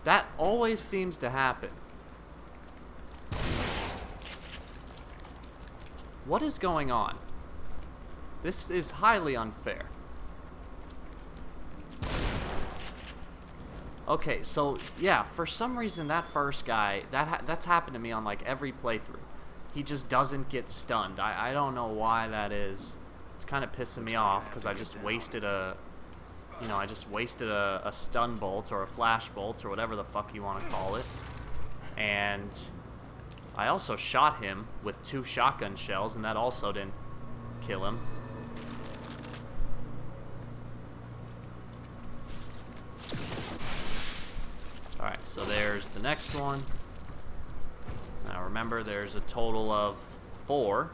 That always seems to happen. What is going on? This is highly unfair. Okay, so yeah, for some reason that first guy, that's happened to me on like every playthrough. He just doesn't get stunned. I don't know why that is. It's kind of pissing me off because I just wasted a stun bolt or a flash bolt or whatever the fuck you want to call it. And I also shot him with 2 shotgun shells, and that also didn't kill him. Alright, so there's the next one. Now remember, there's a total of 4.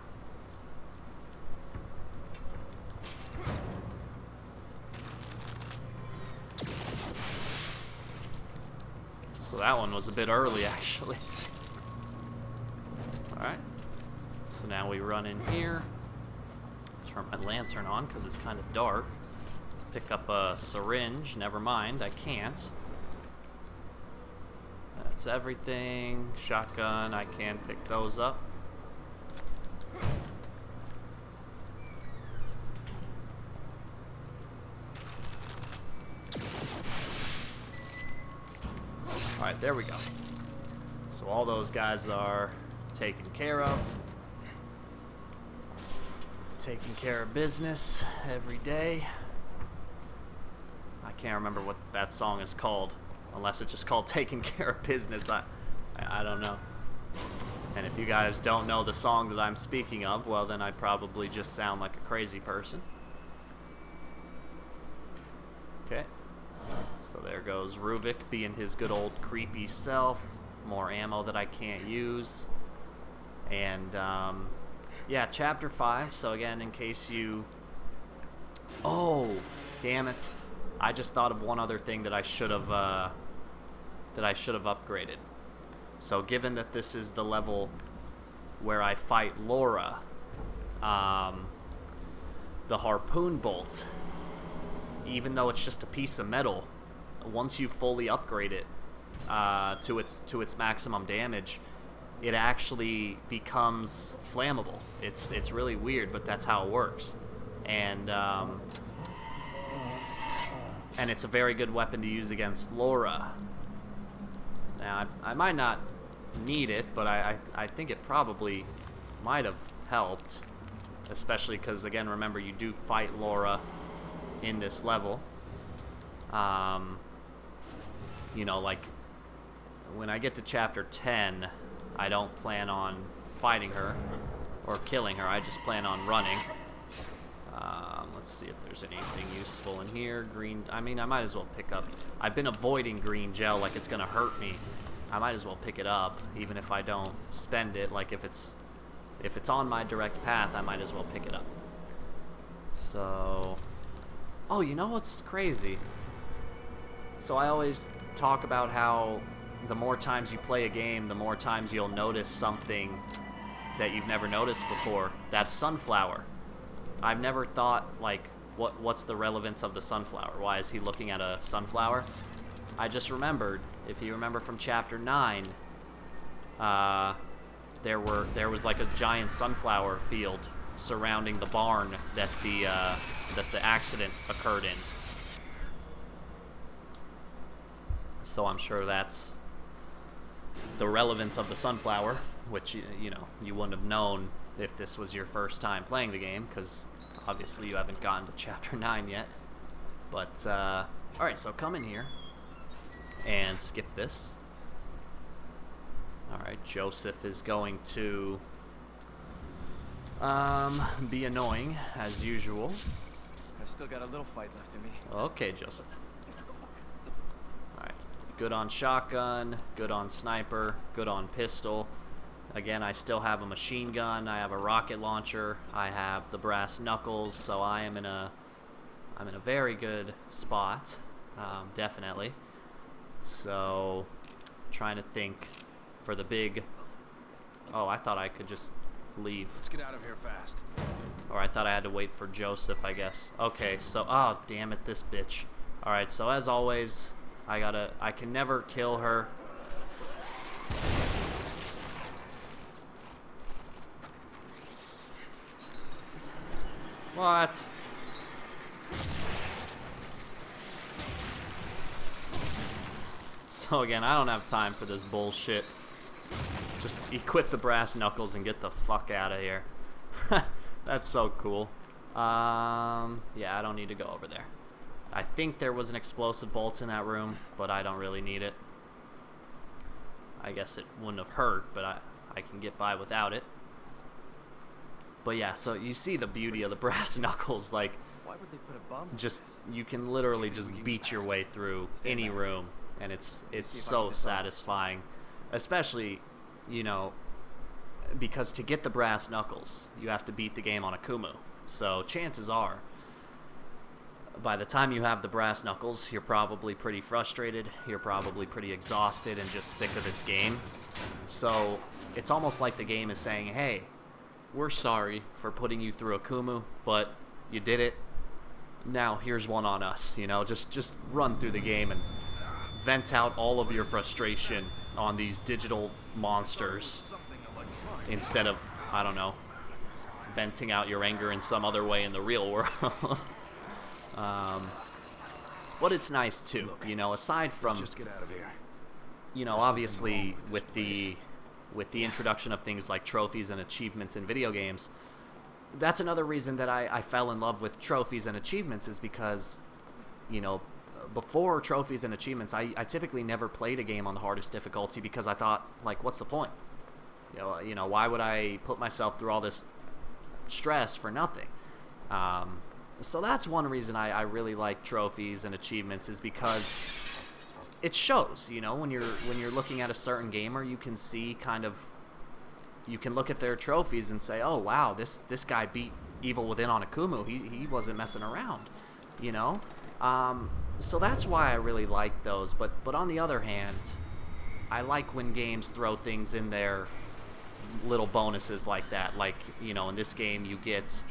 So that one was a bit early, actually. Alright. So now we run in here. Turn my lantern on because it's kind of dark. Let's pick up a syringe. Never mind, I can't. That's everything. Shotgun, I can pick those up. Alright, there we go. So all those guys are taken care of. Taking care of business every day. I can't remember what that song is called, unless it's just called Taking Care of Business. I don't know. And if you guys don't know the song that I'm speaking of, well, then I probably just sound like a crazy person. Okay. So there goes Ruvik being his good old creepy self. More ammo that I can't use. And, yeah, Chapter 5. So again, in case you... Oh, damn it. I just thought of one other thing that I should have upgraded. So given that this is the level where I fight Laura, the harpoon bolt, even though it's just a piece of metal, once you fully upgrade it to its maximum damage, it actually becomes flammable. It's really weird, but that's how it works. And it's a very good weapon to use against Laura. Now, I might not need it, but I think it probably might have helped. Especially because, again, remember, you do fight Laura in this level. You know, like, when I get to Chapter 10, I don't plan on fighting her or killing her. I just plan on running. Let's see if there's anything useful in here. Green, I mean, I might as well pick up. I've been avoiding green gel like it's gonna hurt me. I might as well pick it up, even if I don't spend it. Like if it's on my direct path, I might as well pick it up. So, oh, you know what's crazy? So I always talk about how the more times you play a game, the more times you'll notice something that you've never noticed before. That sunflower. I've never thought, like, what's the relevance of the sunflower? Why is he looking at a sunflower? I just remembered, if you remember from Chapter 9, there was like a giant sunflower field surrounding the barn that the accident occurred in. So I'm sure that's the relevance of the sunflower, which you know you wouldn't have known if this was your first time playing the game, because obviously you haven't gotten to Chapter 9 yet. But alright, so come in here and skip this. Alright, Joseph is going to be annoying as usual. I've still got a little fight left in me. Okay, Joseph. Alright, good on shotgun, good on sniper, good on pistol. Again, I still have a machine gun, I have a rocket launcher, I have the brass knuckles, so I'm in a very good spot, definitely. So, trying to think for the big... Oh, I thought I could just leave. Let's get out of here fast. Or I thought I had to wait for Joseph, I guess. Okay, so... Oh, damn it, this bitch. Alright, so as always, I can never kill her. What? So again, I don't have time for this bullshit. Just equip the brass knuckles and get the fuck out of here. That's so cool. Yeah, I don't need to go over there. I think there was an explosive bolt in that room, but I don't really need it. I guess it wouldn't have hurt, but I can get by without it. But yeah, so you see the beauty of the brass knuckles, like, Why would they put a bomb in just, this? you can literally just beat your way through any room, and it's so satisfying. Especially, you know, because to get the brass knuckles, you have to beat the game on a Kumu. So chances are, by the time you have the brass knuckles, you're probably pretty frustrated, you're probably pretty exhausted and just sick of this game. So it's almost like the game is saying, hey, we're sorry for putting you through a Kumu, but you did it. Now here's one on us, you know, just run through the game and vent out all of your frustration on these digital monsters instead of, I don't know, venting out your anger in some other way in the real world. But it's nice too, you know, aside from, Just get out of here. you know, obviously with the introduction of things like trophies and achievements in video games, that's another reason that I fell in love with trophies and achievements, is because, you know, before trophies and achievements, I typically never played a game on the hardest difficulty because I thought, like, what's the point? You know, why would I put myself through all this stress for nothing? So that's one reason I really like trophies and achievements, is because it shows, you know, when you're looking at a certain gamer, you can see kind of, you can look at their trophies and say, oh wow, this guy beat Evil Within on Akumu. He wasn't messing around, you know. So that's why I really like those. But on the other hand, I like when games throw things in there, little bonuses like that. Like, you know, in this game you get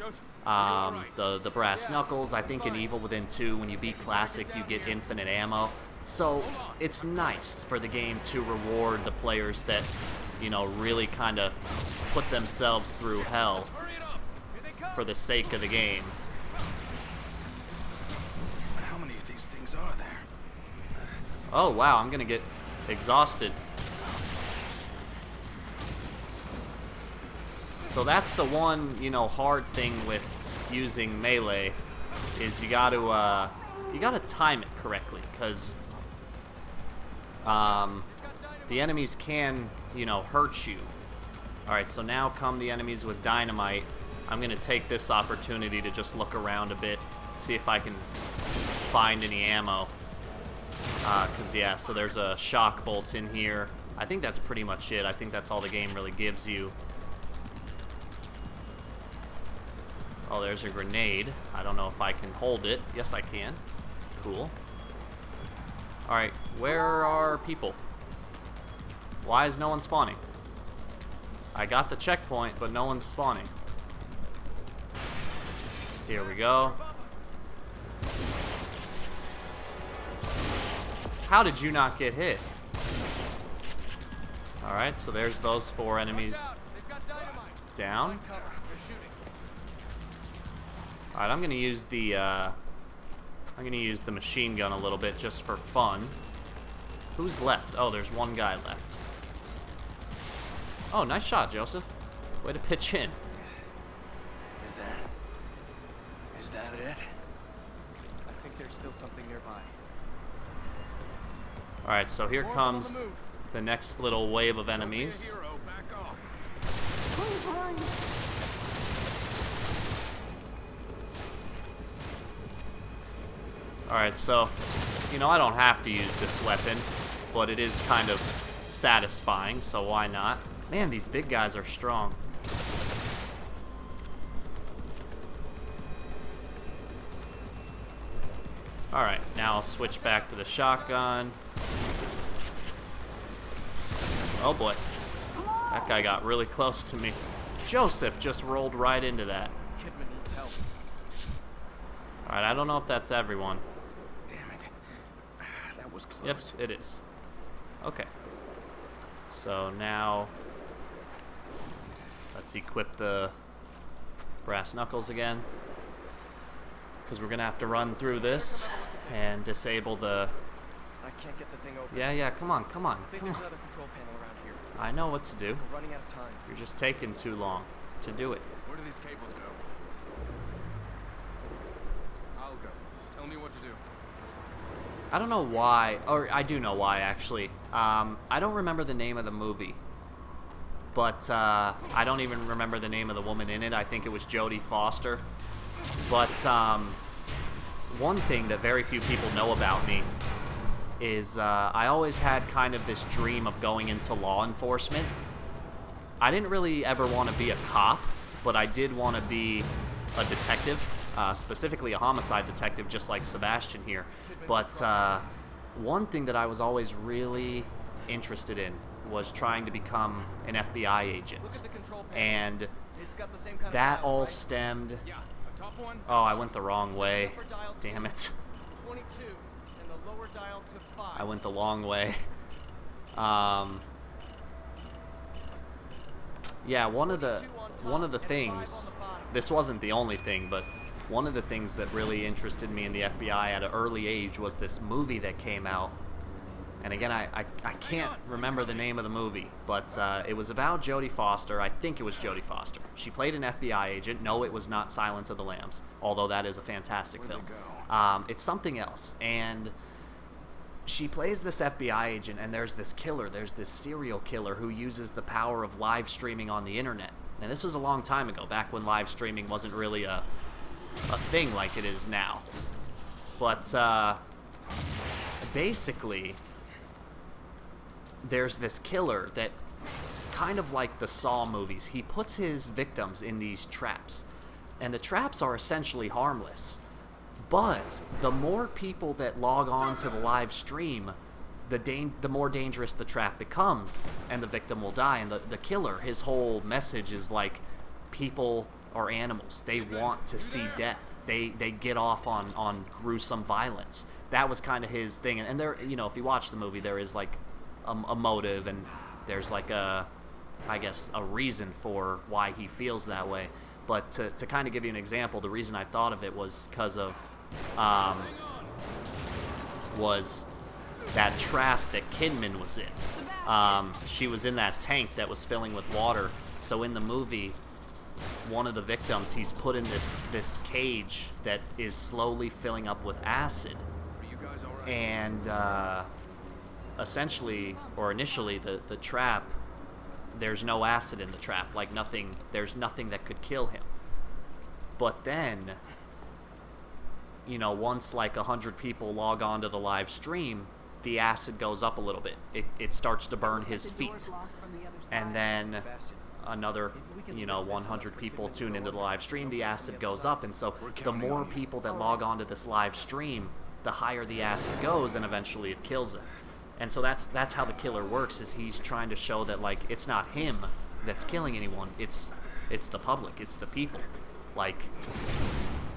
the brass knuckles. I think in Evil Within 2, when you beat Classic, you get infinite ammo. So it's nice for the game to reward the players that, you know, really kind of put themselves through hell for the sake of the game. How many of these things are there? Oh wow, I'm gonna get exhausted. So that's the one, you know, hard thing with using melee, is you gotta time it correctly, because the enemies can, you know, hurt you. Alright, so now come the enemies with dynamite. I'm gonna take this opportunity to just look around a bit, see if I can find any ammo. Cause yeah, so there's a shock bolt in here. I think that's pretty much it. I think that's all the game really gives you. Oh, there's a grenade. I don't know if I can hold it. Yes, I can. Cool. Alright, where are people? Why is no one spawning? I got the checkpoint, but no one's spawning. Here we go. How did you not get hit? Alright, so there's those 4 enemies down. Alright, I'm gonna use the machine gun a little bit just for fun. Who's left? Oh, there's one guy left. Oh, nice shot, Joseph. Way to pitch in. Is that it? I think there's still something nearby. Alright, so here comes the next little wave of enemies. Alright, so, you know, I don't have to use this weapon, but it is kind of satisfying, so why not? Man, these big guys are strong. Alright, now I'll switch back to the shotgun. Oh boy. That guy got really close to me. Joseph just rolled right into that. Kidman needs help. Alright, I don't know if that's everyone. Damn it. That was close. Yep, it is. Okay. So now, let's equip the brass knuckles again, because we're gonna have to run through this and disable the... I can't get the thing open. Yeah, come on. I think there's another control panel around here. I know what to do. We're running out of time. You're just taking too long to do it. Where do these cables go? I'll go. Tell me what to do. I don't know why, or I do know why actually. I don't remember the name of the movie, but I don't even remember the name of the woman in it. I think it was Jodie Foster. But one thing that very few people know about me is I always had kind of this dream of going into law enforcement. I didn't really ever want to be a cop, but I did want to be a detective, specifically a homicide detective, just like Sebastian here. But one thing that I was always really interested in was trying to become an FBI agent. And that all stemmed... Oh, I went the wrong way. Damn it. Lower dial to 5. I went the long way. Yeah, one of the things, this wasn't the only thing, but one of the things that really interested me in the FBI at an early age was this movie that came out. And again, I can't remember the name of the movie, but it was about Jodie Foster. I think it was Jodie Foster. She played an FBI agent. No, it was not Silence of the Lambs, although that is a fantastic film. It's something else. And she plays this FBI agent, and there's this killer. There's this serial killer who uses the power of live streaming on the internet. And this was a long time ago, back when live streaming wasn't really a thing like it is now. But basically, there's this killer that, kind of like the Saw movies, he puts his victims in these traps. And the traps are essentially harmless. But the more people that log on to the live stream, the more dangerous the trap becomes, and the victim will die. And the killer, his whole message is like, people are animals. They want to see death. They get off on gruesome violence. That was kind of his thing. And there, you know, if you watch the movie, there is like a motive, and there's like I guess a reason for why he feels that way. But to kind of give you an example, the reason I thought of it was because of was that trap that Kidman was in. She was in that tank that was filling with water. So in the movie, one of the victims, he's put in this cage that is slowly filling up with acid. And essentially, or initially, the trap, there's no acid in the trap. Like there's nothing that could kill him. But then, you know, once like 100 people log on to the live stream, the acid goes up a little bit. It starts to burn his feet. And then another, you know, 100 people tune into the live stream, the acid goes up. And so the more people that log on to this live stream, the higher the acid goes, and eventually it kills him. And so that's how the killer works, is he's trying to show that, like, it's not him that's killing anyone, it's the public, it's the people. Like,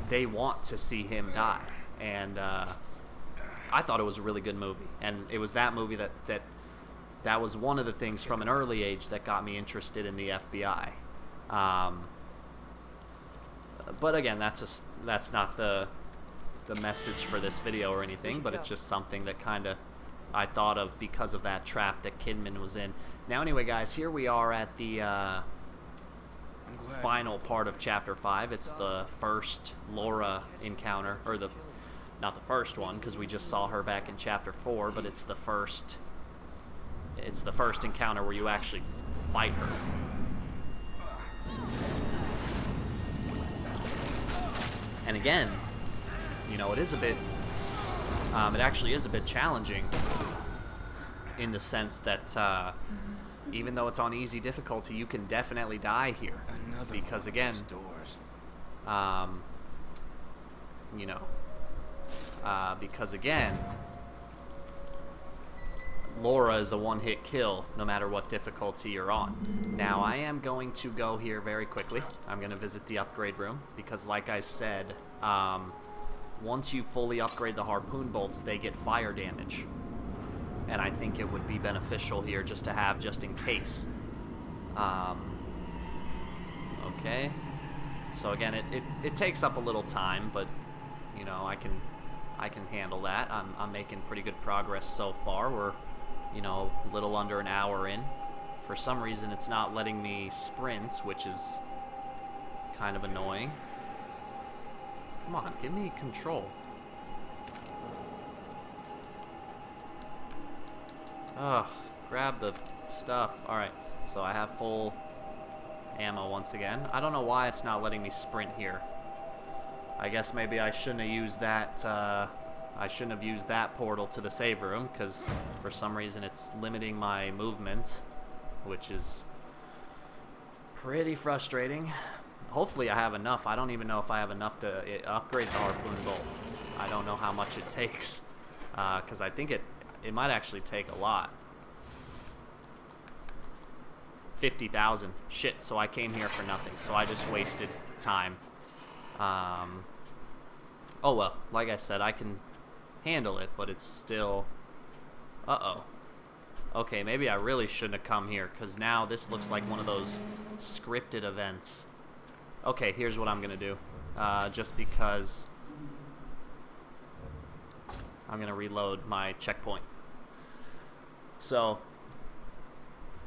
they want to see him die. And I thought it was a really good movie. And it was that movie that was one of the things from an early age that got me interested in the FBI. But again, that's not the message for this video or anything, but it's just something that kind of I thought of because of that trap that Kidman was in. Now anyway, guys, here we are at the final part of Chapter 5. It's the first Laura encounter, or not the first one, because we just saw her back in Chapter 4, but it's the first encounter where you actually fight her. And again, you know, it actually is a bit challenging, in the sense that even though it's on easy difficulty, you can definitely die here. Because again, you know, Laura is a one-hit kill no matter what difficulty you're on. Now, I am going to go here very quickly. I'm going to visit the upgrade room, because like I said, once you fully upgrade the harpoon bolts, they get fire damage. And I think it would be beneficial here just to have, just in case. Okay. So again, it takes up a little time, but you know, I can handle that. I'm making pretty good progress so far. We're, you know, a little under an hour in. For some reason, it's not letting me sprint, which is kind of annoying. Come on, give me control. Ugh, grab the stuff. Alright, so I have full ammo once again. I don't know why it's not letting me sprint here. I guess maybe I shouldn't have used that, portal to the save room, because for some reason it's limiting my movement, which is pretty frustrating. Hopefully I have enough. I don't even know if I have enough to upgrade the harpoon bolt. I don't know how much it takes, because I think it might actually take a lot. 50,000. Shit, so I came here for nothing. So I just wasted time. Oh well, like I said, I can handle it, but it's still... Uh-oh. Okay, maybe I really shouldn't have come here, because now this looks like one of those scripted events. Okay, here's what I'm going to do. Just because I'm going to reload my checkpoint. So,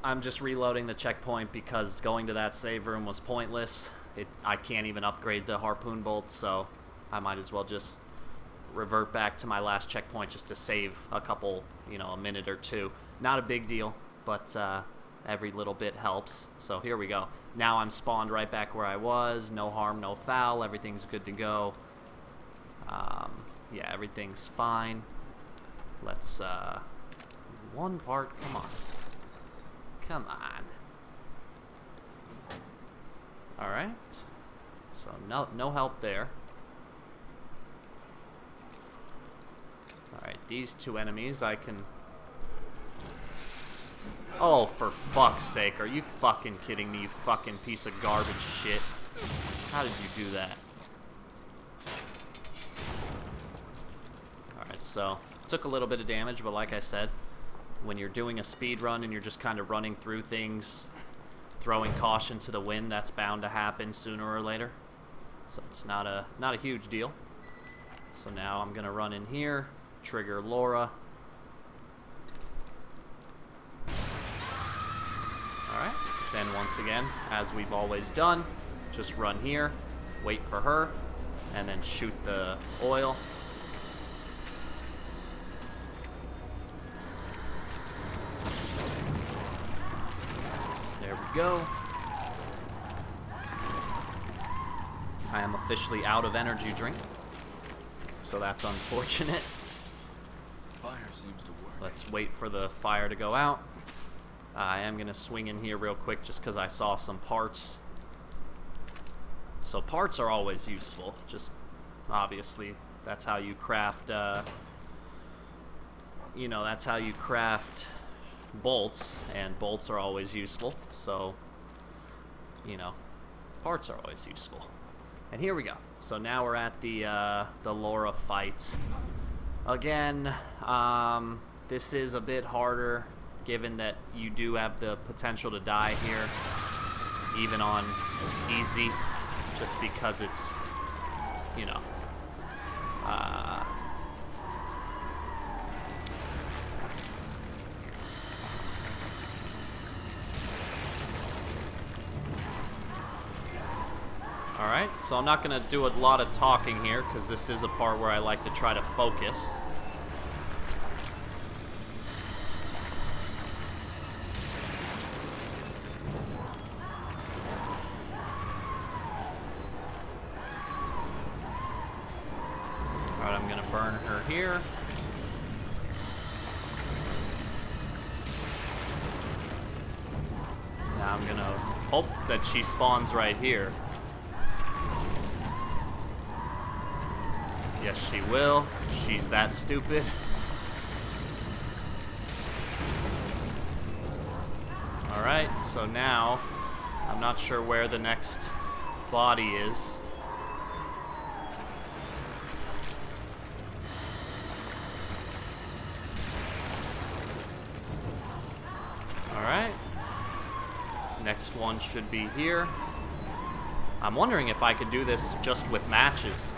I'm just reloading the checkpoint because going to that save room was pointless. I can't even upgrade the harpoon bolts, so I might as well just revert back to my last checkpoint just to save a couple, a minute or two. Not a big deal, but every little bit helps. So here we go. Now I'm spawned right back where I was. No harm, no foul. Everything's good to go. Yeah, everything's fine. Let's, one part, come on. Come on. Alright. So, no help there. Alright, these two enemies I can... Oh, for fuck's sake. Are you fucking kidding me, you fucking piece of garbage shit? How did you do that? Alright, so, took a little bit of damage, but like I said, when you're doing a speed run and you're just kind of running through things, throwing caution to the wind, that's bound to happen sooner or later. So it's not a huge deal. So now I'm gonna run in here, trigger Laura. Alright, then once again, as we've always done, just run here, wait for her, and then shoot the oil. There we go. I am officially out of energy drink, so that's unfortunate. Fire seems to work. Let's wait for the fire to go out. I am going to swing in here real quick just because I saw some parts. So parts are always useful. Just obviously that's how you craft, that's how you craft bolts, and bolts are always useful. So, parts are always useful. And here we go. So now we're at the Laura fight. Again, this is a bit harder, given that you do have the potential to die here, even on easy, just because it's, Alright, so I'm not going to do a lot of talking here, because this is a part where I like to try to focus. Alright, I'm going to burn her here. Now I'm going to hope that she spawns right here. Yes, she will. She's that stupid. Alright, so now I'm not sure where the next body is. Alright. Next one should be here. I'm wondering if I could do this just with matches.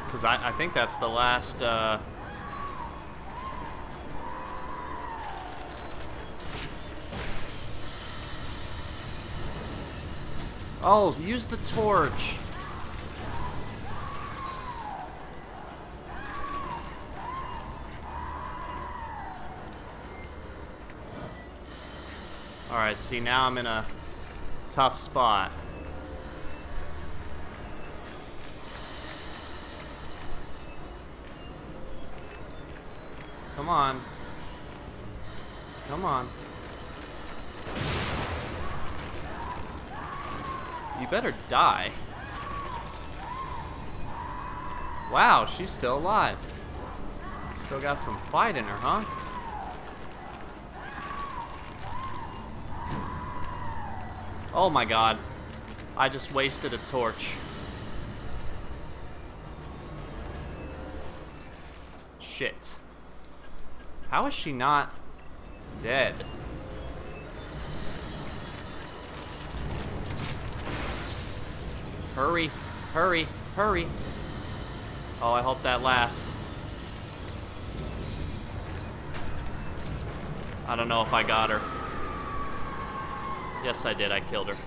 Because I think that's the last, Oh, use the torch! Alright, see, now I'm in a tough spot. Come on. Come on. You better die. Wow, she's still alive. Still got some fight in her, huh? Oh my god. I just wasted a torch. Shit. How is she not dead? Hurry, hurry, hurry. Oh, I hope that lasts. I don't know if I got her. Yes, I did. I killed her.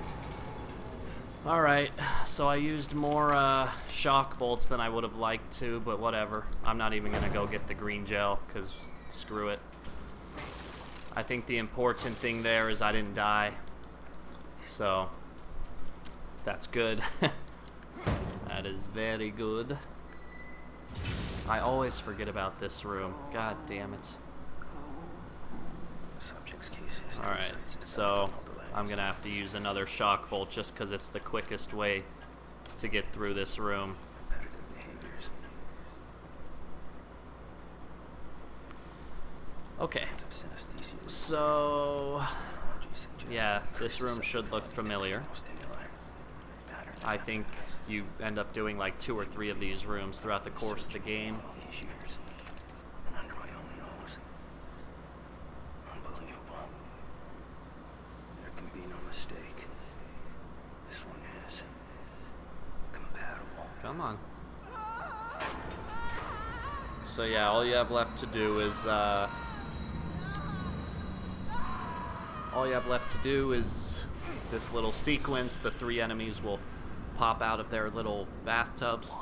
Alright, so I used more shock bolts than I would have liked to, but whatever. I'm not even going to go get the green gel, because screw it. I think the important thing there is I didn't die. So, that's good. That is very good. I always forget about this room. God damn it. Alright, so I'm gonna have to use another shock bolt just because it's the quickest way to get through this room. Okay, so yeah, this room should look familiar. I think you end up doing like 2 or 3 of these rooms throughout the course of the game. Come on. So yeah, all you have left to do is this little sequence. The 3 enemies will pop out of their little bathtubs,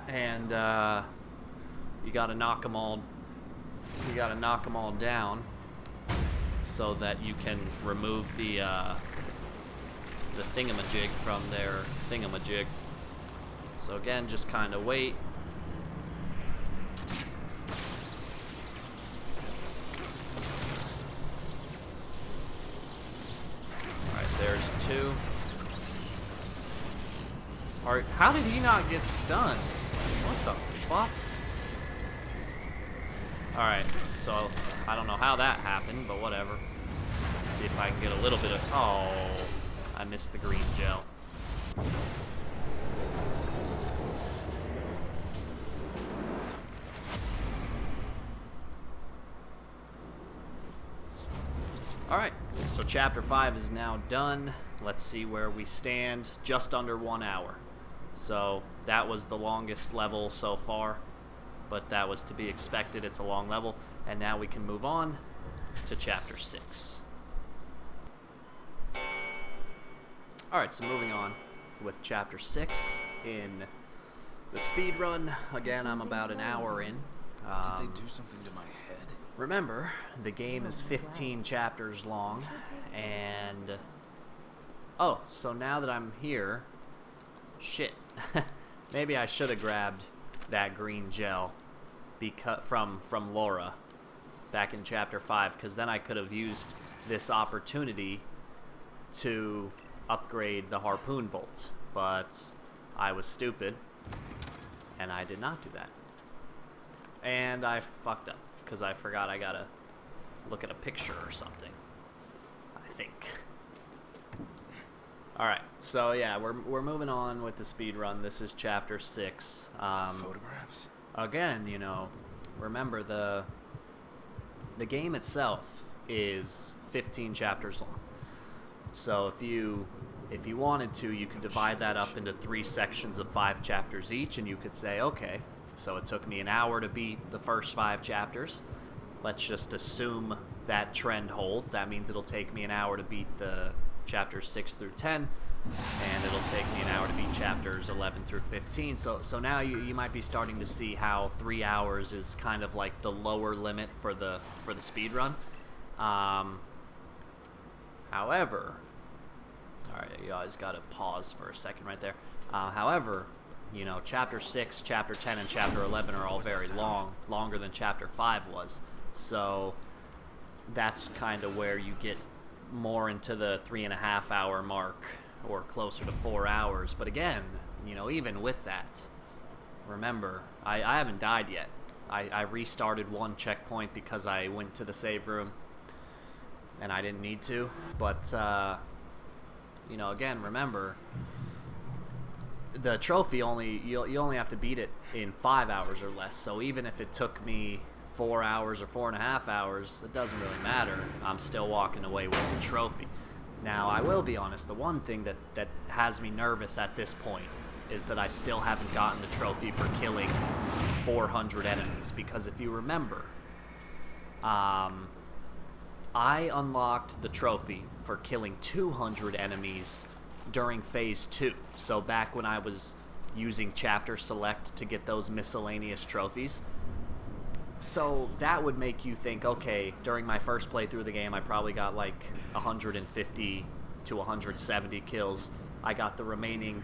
and you gotta knock them all. You gotta knock them all down so that you can remove the thingamajig from their thingamajig. So again, just kind of wait. Alright, there's 2. Alright, how did he not get stunned? What the fuck? Alright, so I don't know how that happened, but whatever. Let's see if I can get a little bit of... Oh, I missed the green gel. Alright, so chapter 5 is now done. Let's see where we stand. Just under 1 hour. So that was the longest level so far, but that was to be expected. It's a long level. And now we can move on to chapter 6. Alright, so moving on with chapter 6 in the speed run. Again, I'm about an hour in. Did they do something to my head? Remember, the game is 15 chapters long, and... Oh, so now that I'm here... Shit. Maybe I should have grabbed that green gel from Laura back in chapter 5, because then I could have used this opportunity to upgrade the harpoon bolt. But I was stupid, and I did not do that. And I fucked up, because I forgot I gotta look at a picture or something, I think. Alright, so yeah, we're moving on with the speed run. This is chapter 6. Photographs? Again, you know, remember the game itself is 15 chapters long. So if you wanted to, you could divide that up into 3 sections of 5 chapters each, and you could say, okay, so it took me an hour to beat the first 5 chapters. Let's just assume that trend holds. That means it'll take me an hour to beat the chapters 6 through 10, and it'll take me an hour to beat chapters 11 through 15. So now you might be starting to see how 3 hours is kind of like the lower limit for the speed run. However, alright, you guys gotta pause for a second right there. However, you know, chapter 6, chapter 10, and chapter 11 are all very long, longer than chapter 5 was. So that's kind of where you get more into the 3.5 hour mark or closer to 4 hours. But again, you know, even with that, remember, I haven't died yet. I restarted one checkpoint because I went to the save room and I didn't need to. But, you know, again, remember, the trophy you only have to beat it in 5 hours or less. So even if it took me 4 hours or 4.5 hours, it doesn't really matter. I'm still walking away with the trophy. Now, I will be honest, the one thing that has me nervous at this point is that I still haven't gotten the trophy for killing 400 enemies, because if you remember, I unlocked the trophy for killing 200 enemies during Phase 2. So back when I was using Chapter Select to get those miscellaneous trophies. So that would make you think, okay, during my first playthrough of the game, I probably got like 150 to 170 kills. I got the remaining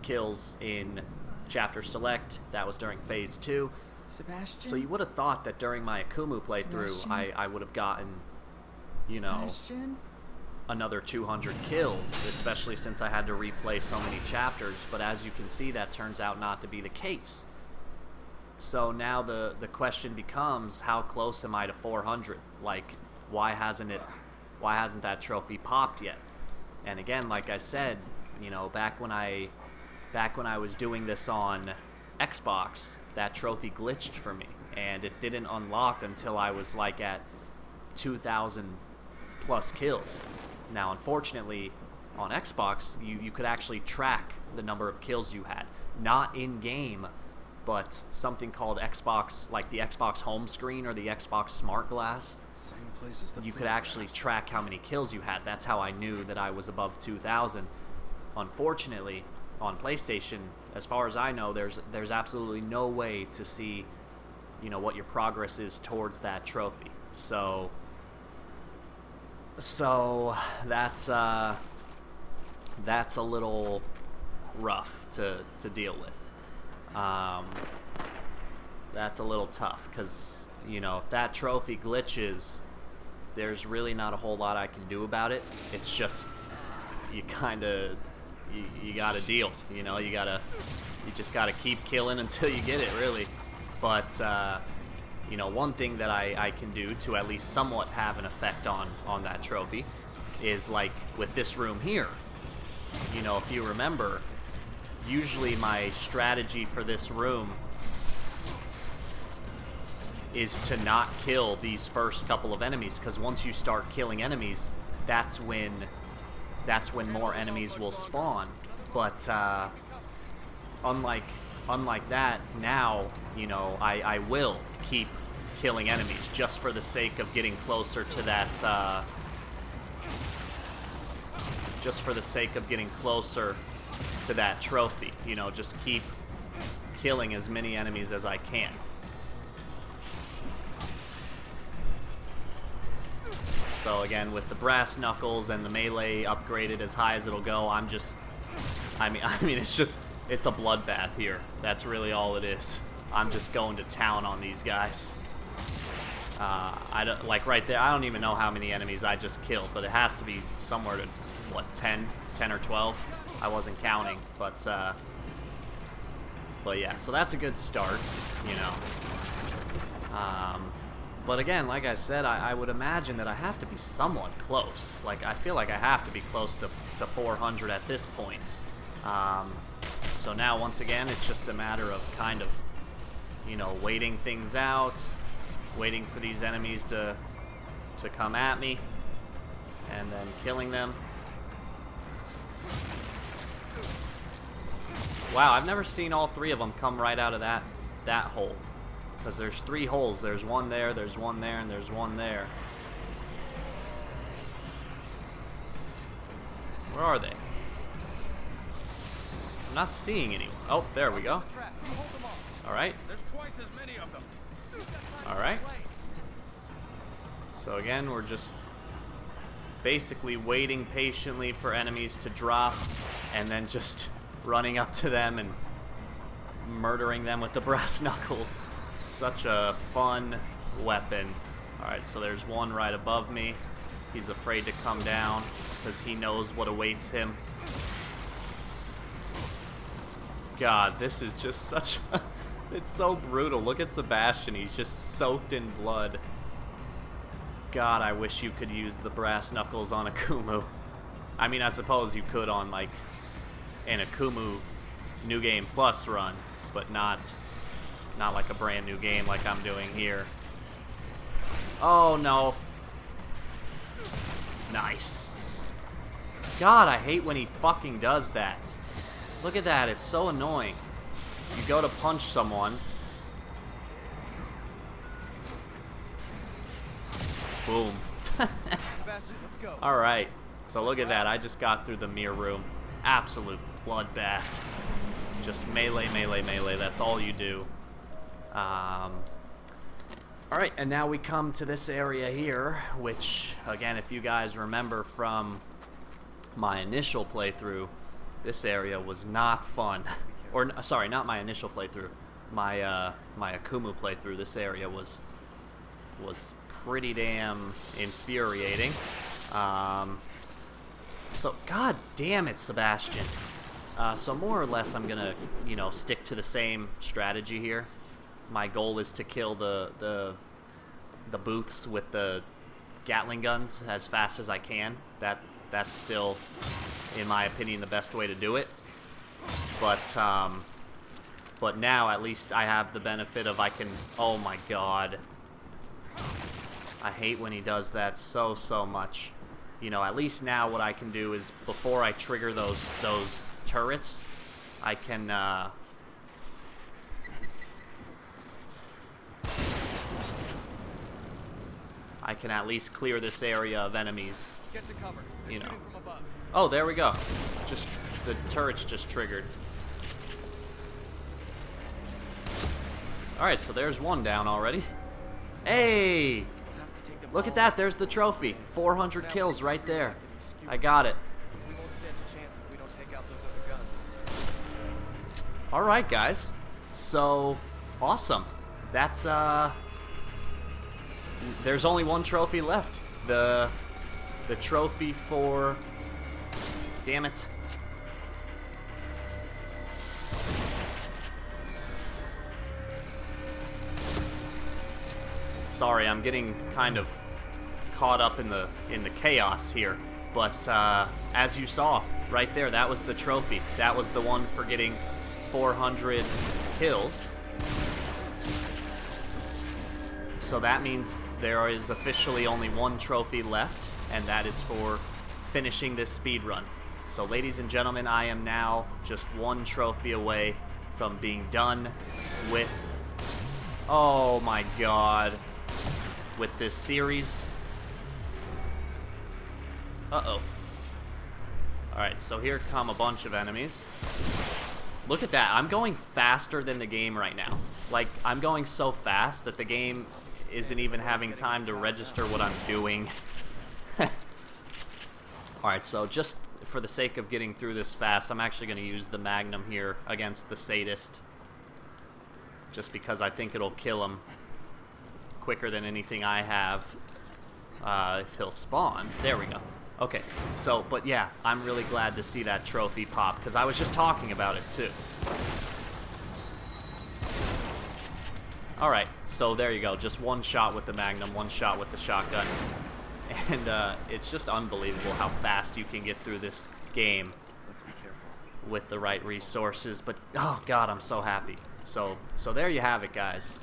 kills in Chapter Select. That was during Phase 2. Sebastian? So you would have thought that during my Akumu playthrough, I would have gotten, you know, Sebastian? another 200 kills, especially since I had to replay so many chapters. But as you can see, that turns out not to be the case. So now the question becomes, how close am I to 400? Like, why hasn't that trophy popped yet? And again, like I said, you know, back when I was doing this on Xbox, that trophy glitched for me, and it didn't unlock until I was like at 2,000 plus kills. Now, unfortunately, on Xbox, you could actually track the number of kills you had, not in game, but something called Xbox, like the Xbox home screen or the Xbox Smart Glass. Same place as the You could actually track how many kills you had. That's how I knew that I was above 2,000. Unfortunately, on PlayStation, as far as I know, there's absolutely no way to see, you know, what your progress is towards that trophy. So that's a little rough to deal with. That's a little tough, because, you know, if that trophy glitches, there's really not a whole lot I can do about it. It's just, you gotta deal, you know, you just gotta keep killing until you get it, really. But, you know, one thing that I can do to at least somewhat have an effect on that trophy is, like, with this room here. You know, if you remember, usually my strategy for this room is to not kill these first couple of enemies, because once you start killing enemies, that's when more enemies will spawn. But unlike that, now, you know, I will keep killing enemies just for the sake of getting closer to that trophy. You know, just keep killing as many enemies as I can. So again, with the brass knuckles and the melee upgraded as high as it'll go, I mean, it's a bloodbath here. That's really all it is. I'm just going to town on these guys. Like right there, I don't even know how many enemies I just killed, but it has to be somewhere to, what, 10 or 12? I wasn't counting, but yeah, so that's a good start, you know. But again, like I said, I would imagine that I have to be somewhat close. Like, I feel like I have to be close to 400 at this point. So now, once again, it's just a matter of kind of, you know, waiting things out, waiting for these enemies to come at me, and then killing them. Wow, I've never seen all three of them come right out of that hole. Because there's 3 holes. There's one there, there's one there, and there's one there. Where are they? I'm not seeing anyone. Oh, there we go. Alright. There's twice as many of them. Alright. So again, we're just basically waiting patiently for enemies to drop, and then just running up to them and murdering them with the brass knuckles. Such a fun weapon. Alright, so there's one right above me. He's afraid to come down because he knows what awaits him. God, this is just such a... It's so brutal. Look at Sebastian. He's just soaked in blood. God, I wish you could use the brass knuckles on Akumu. I mean, I suppose you could on, like, an Akumu New Game Plus run, but not like a brand new game like I'm doing here. Oh, no. Nice. God, I hate when he fucking does that. Look at that. It's so annoying. You go to punch someone. Boom. Sebastian, let's go. Alright. So look at that. I just got through the mirror room. Absolute bloodbath. Just melee, melee, melee. That's all you do. Alright, and now we come to this area here, which, again, if you guys remember from my initial playthrough, this area was not fun. Or, sorry, not my initial playthrough. My Akumu playthrough, this area was pretty damn infuriating. So, god damn it, Sebastian. So more or less I'm gonna, you know, stick to the same strategy here. My goal is to kill the booths with the Gatling guns as fast as I can. That's still, in my opinion, the best way to do it. But now at least I have the benefit of I can... Oh my god. I hate when he does that so much. You know, at least now what I can do is before I trigger those turrets, I can at least clear this area of enemies. Get to cover. They're You know. shooting from above. Oh, there we go. Just the turrets just triggered. Alright, so there's one down already. Hey! We'll have to take them Look all at that, there's the trophy. 400 kills right there. I got it. We won't stand a chance if we don't take out those other guns. Alright, guys. So, awesome. That's, there's only one trophy left. The trophy for... Damn it. Sorry, I'm getting kind of caught up in the chaos here. But as you saw right there, that was the trophy. That was the one for getting 400 kills. So that means there is officially only one trophy left, and that is for finishing this speed run. So ladies and gentlemen, I am now just one trophy away from being done with, oh my god, with this series. Uh-oh. Alright, so here come a bunch of enemies. Look at that. I'm going faster than the game right now. Like, I'm going so fast that the game isn't even having time to register what I'm doing. Alright, so just for the sake of getting through this fast, I'm actually going to use the Magnum here against the Sadist. Just because I think it'll kill him quicker than anything I have. If he'll spawn. There we go. Okay, so, but yeah, I'm really glad to see that trophy pop, because I was just talking about it too. Alright, so there you go. Just one shot with the Magnum, one shot with the shotgun. And it's just unbelievable how fast you can get through this game Let's be careful. with the right resources. But, oh god, I'm so happy. So there you have it, guys.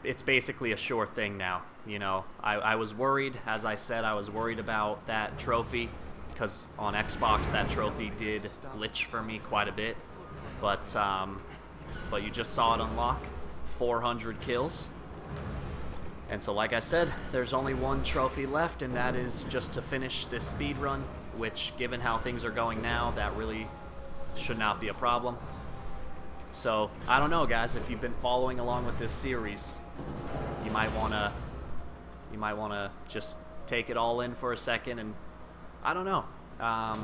It's basically a sure thing now. You know, I was worried, as I said, I was worried about that trophy, because on Xbox that trophy did glitch for me quite a bit. But you just saw it unlock 400 kills. And so, like I said, there's only one trophy left, and that is just to finish this speed run, which, given how things are going now, that really should not be a problem. So, I don't know, guys, if you've been following along with this series, you might want to just take it all in for a second, and I don't know. I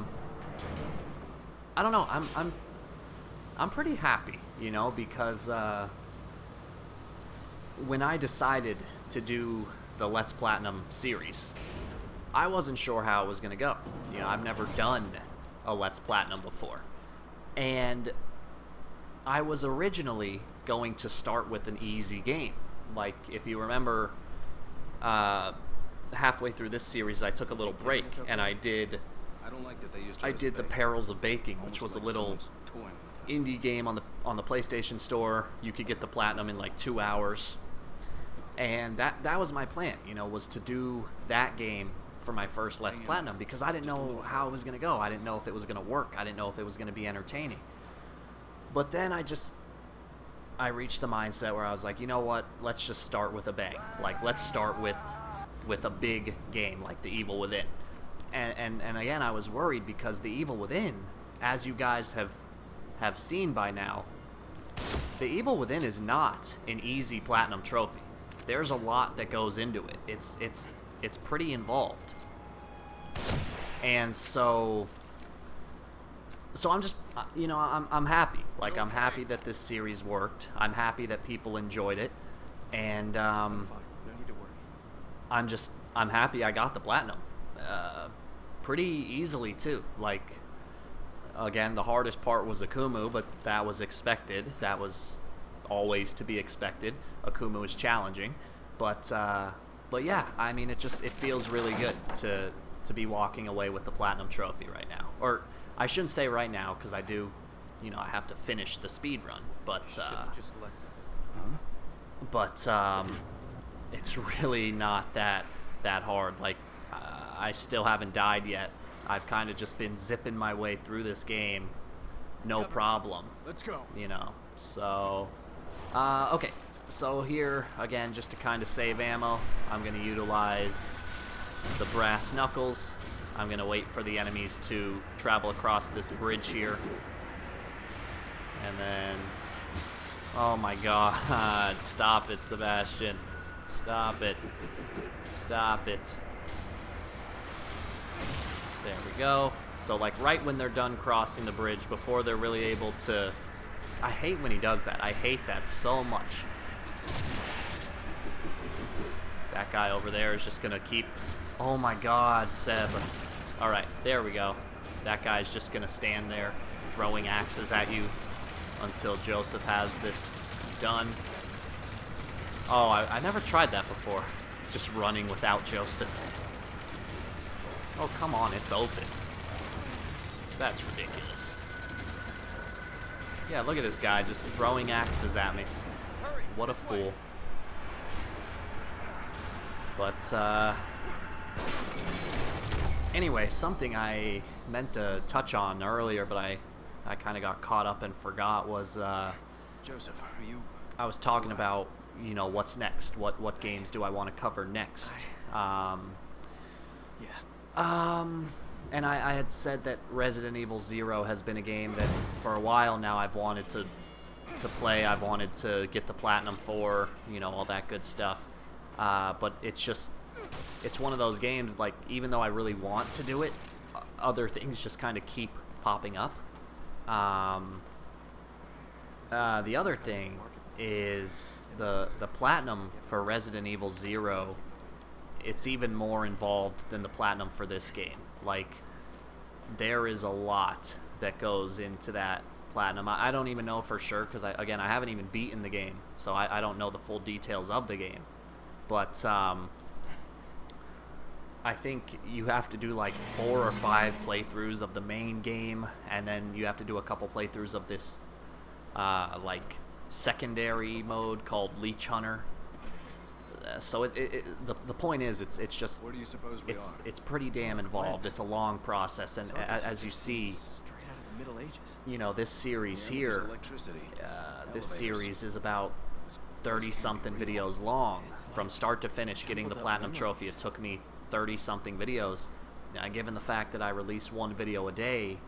don't know. I'm pretty happy, you know, because when I decided to do the Let's Platinum series, I wasn't sure how it was going to go. You know, I've never done a Let's Platinum before. And I was originally going to start with an easy game. Like, if you remember, halfway through this series, I took a little break, and I did the Perils of Baking, which was a little indie game on the PlayStation Store. You could get the platinum in like 2 hours, and that was my plan. Was to do that game for my first Let's Platinum, because I didn't know how it was gonna go. I didn't know if it was gonna work. I didn't know if it was gonna be entertaining. But then I reached the mindset where I was like, you know what? Let's just start with a bang. Like, let's start with a big game like The Evil Within. And again, I was worried because The Evil Within, as you guys have seen by now, The Evil Within is not an easy platinum trophy. There's a lot that goes into it. It's pretty involved. And so I'm just, I'm happy. Like, I'm happy that this series worked. I'm happy that people enjoyed it. And I'm fine. No need to worry. I'm happy I got the platinum. Pretty easily, too. Like, again, the hardest part was Akumu, but that was expected. That was always to be expected. Akumu is challenging. But yeah, I mean, it feels really good to be walking away with the platinum trophy right now. Or, I shouldn't say right now, because I do, I have to finish the speed run. But, Just let them. But it's really not that hard. Like, I still haven't died yet. I've kind of just been zipping my way through this game, no problem. Let's go. So, okay. So here, again, just to kind of save ammo, I'm going to utilize the brass knuckles. I'm going to wait for the enemies to travel across this bridge here. And then... Oh my god. Stop it, Sebastian. Stop it. Stop it. There we go. So, like, right when they're done crossing the bridge, before they're really able to... I hate when he does that. I hate that so much. That guy over there is just going to keep... Oh my god, Seb. Alright, there we go. That guy's just going to stand there throwing axes at you until Joseph has this done. Oh, I never tried that before. Just running without Joseph. Oh, come on, it's open. That's ridiculous. Yeah, look at this guy just throwing axes at me. What a fool. But, anyway, something I meant to touch on earlier, but I kind of got caught up and forgot was, Joseph, are you... I was talking about, what's next. What games do I want to cover next? Yeah. And I had said that Resident Evil 0 has been a game that for a while now I've wanted to play. I've wanted to get the Platinum for, all that good stuff. But it's one of those games, like, even though I really want to do it, other things just kind of keep popping up. The other thing is the Platinum for Resident Evil 0. It's even more involved than the Platinum for this game. Like, there is a lot that goes into that Platinum. I don't even know for sure, because, I haven't even beaten the game, so I don't know the full details of the game. But, I think you have to do, like, 4 or 5 playthroughs of the main game, and then you have to do a couple playthroughs of this, like, secondary mode called Leech Hunter. So the point is, it's just, Where do you suppose we are? it's pretty damn involved. It's a long process, and as you see, Straight out of the Middle Ages. this series here, this series is about 30-something videos long, from start to finish. Getting the Platinum Trophy, it took me 30-something videos. Now, given the fact that I release 1 video a day,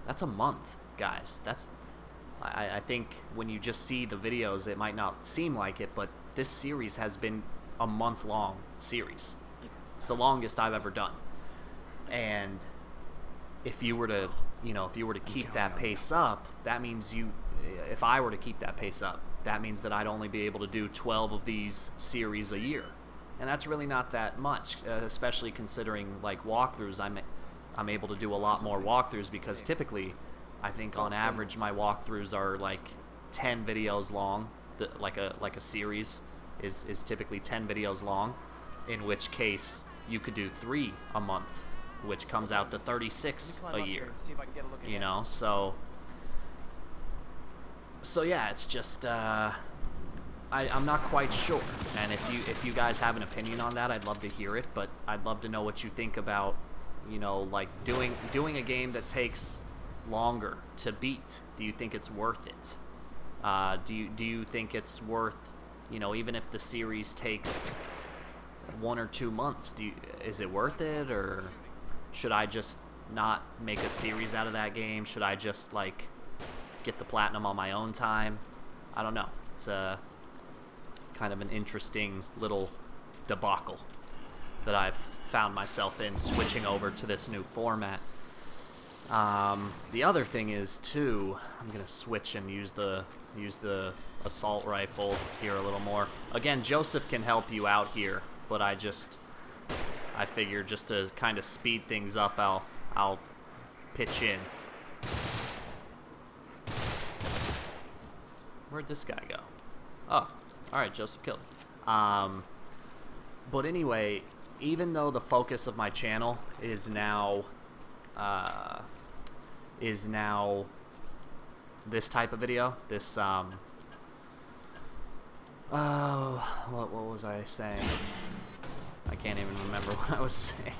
that's a month, guys. I think when you just see the videos, it might not seem like it, but this series has been a month-long series. It's the longest I've ever done. And if you were to, keep that pace up, that means if I were to keep that pace up, that means that I'd only be able to do 12 of these series a year. And that's really not that much, especially considering, like, walkthroughs. I'm able to do a lot more walkthroughs because typically I think It's on all average symbols. my walkthroughs are like 10 videos long. Like a series is typically 10 videos long, in which case you could do 3 a month, which comes out to Let 36 me climb a up year. here and see if I can get a look You ahead. know, so yeah, it's just I'm not quite sure, and if you guys have an opinion on that, I'd love to hear it. But I'd love to know what you think about, you know, like doing a game that takes longer to beat. Do you think it's worth it? Do you think it's worth, you know, even if the series takes 1 or 2 months? Is it worth it, or should I just not make a series out of that game? Should I just like get the platinum on my own time? I don't know. It's a kind of an interesting little debacle that I've found myself in, switching over to this new format. The other thing is too, I'm gonna switch and use the assault rifle here a little more. Again, Joseph can help you out here, but I figure just to kind of speed things up, I'll pitch in. Where'd this guy go? Oh, alright, Joseph killed him. But anyway, even though the focus of my channel is now this type of video, this what was I saying? I can't even remember what I was saying.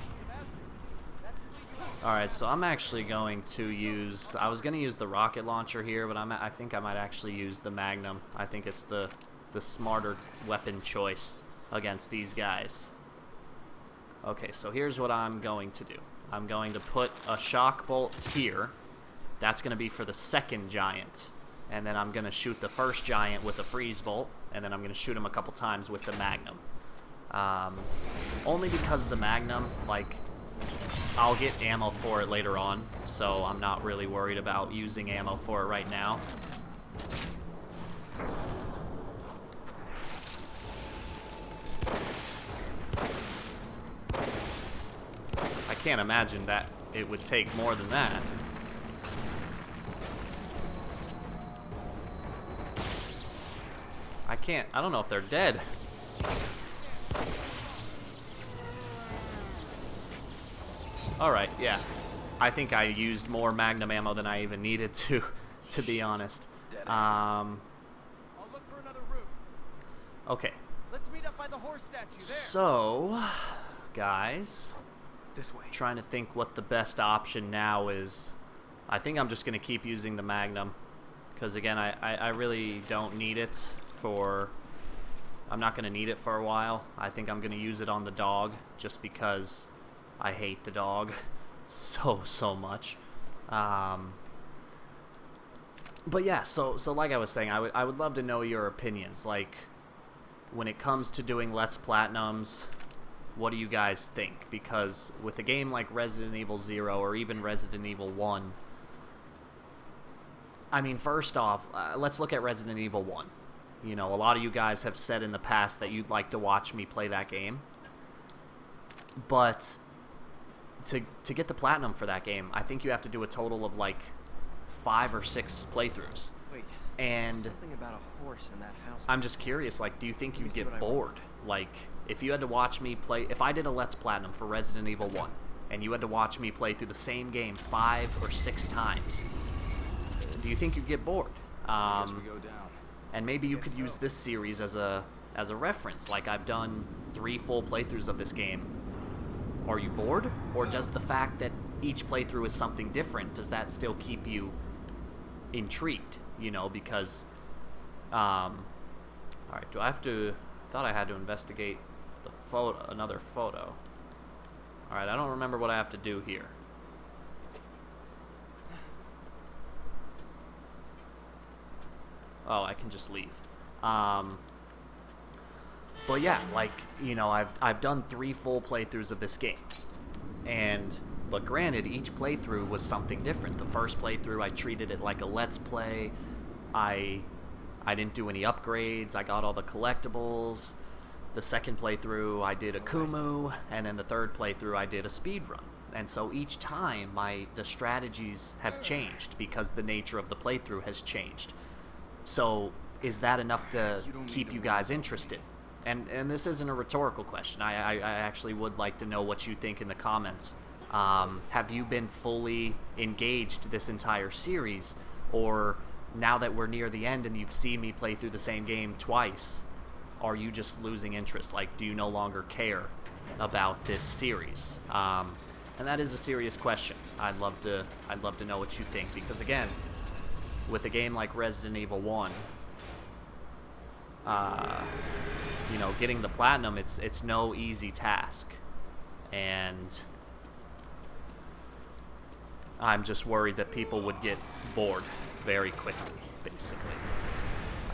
Alright, so I'm actually going to use, I was going to use the rocket launcher here, but I think I might actually use the Magnum. I think it's the smarter weapon choice against these guys. Okay, so here's what I'm going to do. I'm going to put a shock bolt here. That's going to be for the second giant. And then I'm going to shoot the first giant with a freeze bolt, and then I'm going to shoot him a couple times with the Magnum. Only because the Magnum, like, I'll get ammo for it later on, so I'm not really worried about using ammo for it right now. I can't imagine that it would take more than that. I don't know if they're dead. Alright, yeah. I think I used more Magnum ammo than I even needed to be honest. I'll look for another route. Okay. Let's meet up by the horse statue there. So, guys, This way. trying to think what the best option now is. I think I'm just going to keep using the Magnum, because again, I really don't need it for, I'm not going to need it for a while. I think I'm going to use it on the dog, just because I hate the dog so much. But yeah, so like I was saying, I would love to know your opinions. Like, when it comes to doing Let's Platinums, what do you guys think? Because with a game like Resident Evil 0 or even Resident Evil 1, I mean, first off, let's look at Resident Evil 1. You know, a lot of you guys have said in the past that you'd like to watch me play that game. But to get the platinum for that game, I think you have to do a total of like 5 or 6 playthroughs. Wait. And Something about a horse in that house. I'm just curious, like, do you think Let me you'd see what get I want. bored? Like, if you had to watch me play, if I did a Let's Platinum for Resident Evil 1, and you had to watch me play through the same game 5 or 6 times, do you think you'd get bored? I guess we go down. And maybe you could Guess use so. this series as a reference. Like, I've done 3 full playthroughs of this game. Are you bored? Or does the fact that each playthrough is something different, does that still keep you intrigued? You know, because, alright, do I have to, I thought I had to investigate the photo, another photo. Alright, I don't remember what I have to do here. Oh, I can just leave. But yeah, like, you know, I've done 3 full playthroughs of this game. But granted, each playthrough was something different. The first playthrough, I treated it like a Let's Play. I didn't do any upgrades. I got all the collectibles. The second playthrough, I did a Kumu. And then the third playthrough, I did a speedrun. And so each time, the strategies have changed because the nature of the playthrough has changed. So is that enough to keep you guys interested? And this isn't a rhetorical question. I actually would like to know what you think in the comments. Have you been fully engaged this entire series? Or now that we're near the end and you've seen me play through the same game twice, are you just losing interest? Like, do you no longer care about this series? And that is a serious question. I'd love to know what you think, because again, with a game like Resident Evil 1, you know, getting the platinum, it's no easy task, and I'm just worried that people would get bored very quickly, basically.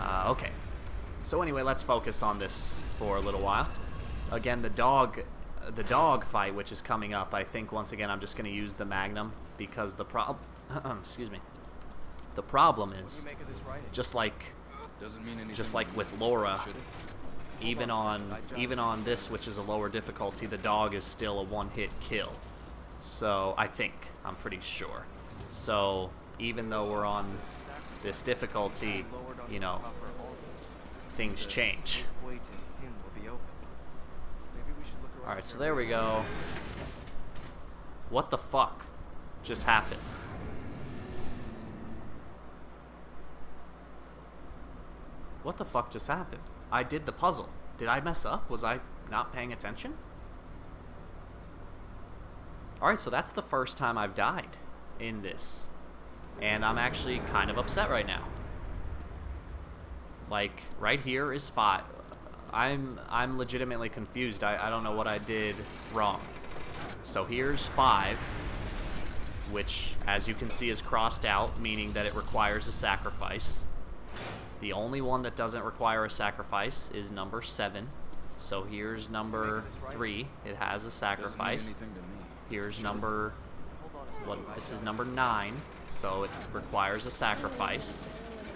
Okay, so anyway, let's focus on this for a little while. Again, the dog fight, which is coming up, I think once again I'm just going to use the Magnum, because the excuse me, the problem is, just like with Laura, even on this, which is a lower difficulty, the dog is still a one-hit kill. So I'm pretty sure. So even though we're on this difficulty, you know, things change. Alright, so there we go. What the fuck just happened? What the fuck just happened? I did the puzzle. Did I mess up? Was I not paying attention? Alright, so that's the first time I've died in this. And I'm actually kind of upset right now. Like, right here is 5. I'm legitimately confused. I don't know what I did wrong. So here's 5, which, as you can see, is crossed out, meaning that it requires a sacrifice. The only one that doesn't require a sacrifice is number 7. So here's number 3. It has a sacrifice. Here's number... this is number 9, so it requires a sacrifice.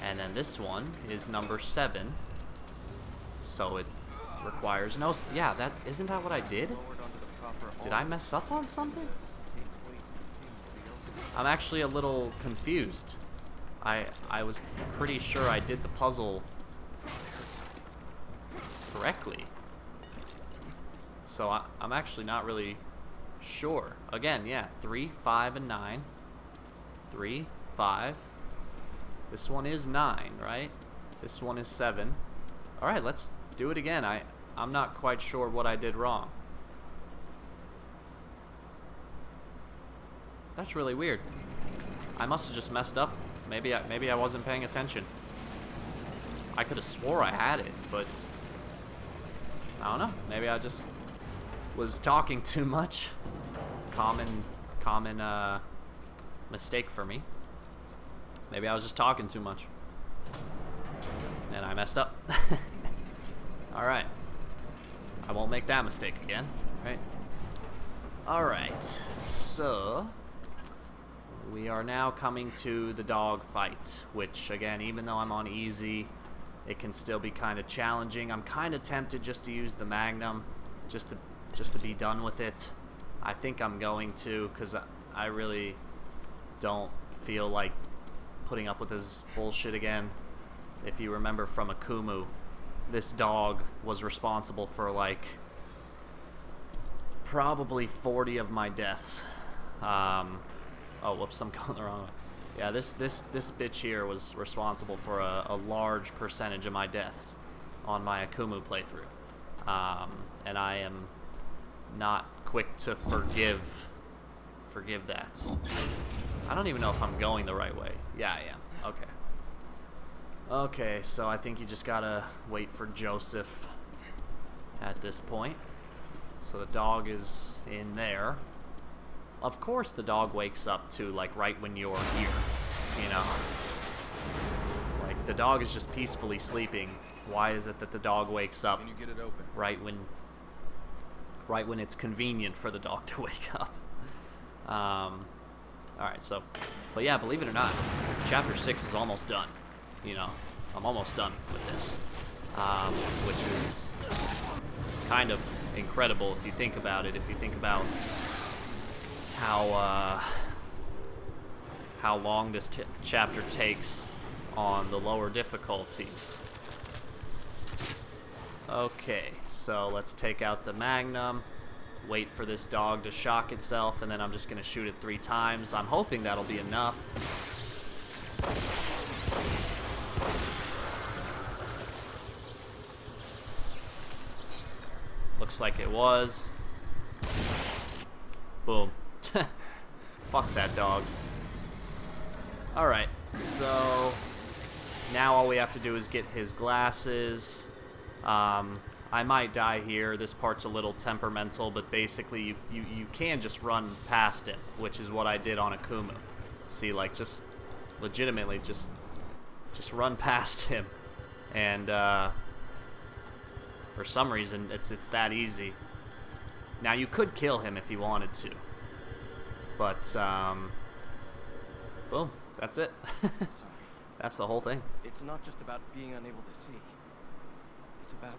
And then this one is number 7. So it requires no... Yeah, isn't that what I did? Did I mess up on something? I'm actually a little confused. I was pretty sure I did the puzzle correctly. So I'm actually not really sure. Again, yeah, 3, 5, and 9. 3, 5. This one is 9, right? This one is 7. Alright, let's do it again. I'm not quite sure what I did wrong. That's really weird. I must have just messed up. Maybe I wasn't paying attention. I could have swore I had it, but I don't know. Maybe I just was talking too much. Common mistake for me. Maybe I was just talking too much. And I messed up. Alright. I won't make that mistake again, right? Alright. So we are now coming to the dog fight, which again, even though I'm on easy, it can still be kind of challenging. I'm kind of tempted just to use the Magnum, just to be done with it. I think I'm going to, because I really don't feel like putting up with this bullshit again. If you remember from Akumu, this dog was responsible for like probably 40 of my deaths. Oh, whoops, I'm going the wrong way. Yeah, this bitch here was responsible for a large percentage of my deaths on my Akumu playthrough. And I am not quick to forgive that. I don't even know if I'm going the right way. Yeah, I am. Okay. Okay, so I think you just gotta wait for Joseph at this point. So the dog is in there. Of course the dog wakes up too, like right when you're here, you know? Like the dog is just peacefully sleeping. Why is it that the dog wakes up right when it's convenient for the dog to wake up? Alright, so, but yeah, believe it or not, Chapter 6 is almost done. You know, I'm almost done with this, which is kind of incredible if you think about it. If you think about how long this chapter takes on the lower difficulties. Okay, so let's take out the Magnum, wait for this dog to shock itself, and then I'm just going to shoot it 3 times. I'm hoping that'll be enough. Looks like it was. Boom. Fuck that dog. Alright, so now all we have to do is get his glasses. I might die here. This part's a little temperamental, but basically you can just run past him, which is what I did on Akumu. See, like, just legitimately just run past him. And for some reason, it's that easy. Now, you could kill him if you wanted to. But, boom, that's it. That's the whole thing. It's not just about being unable to see. It's about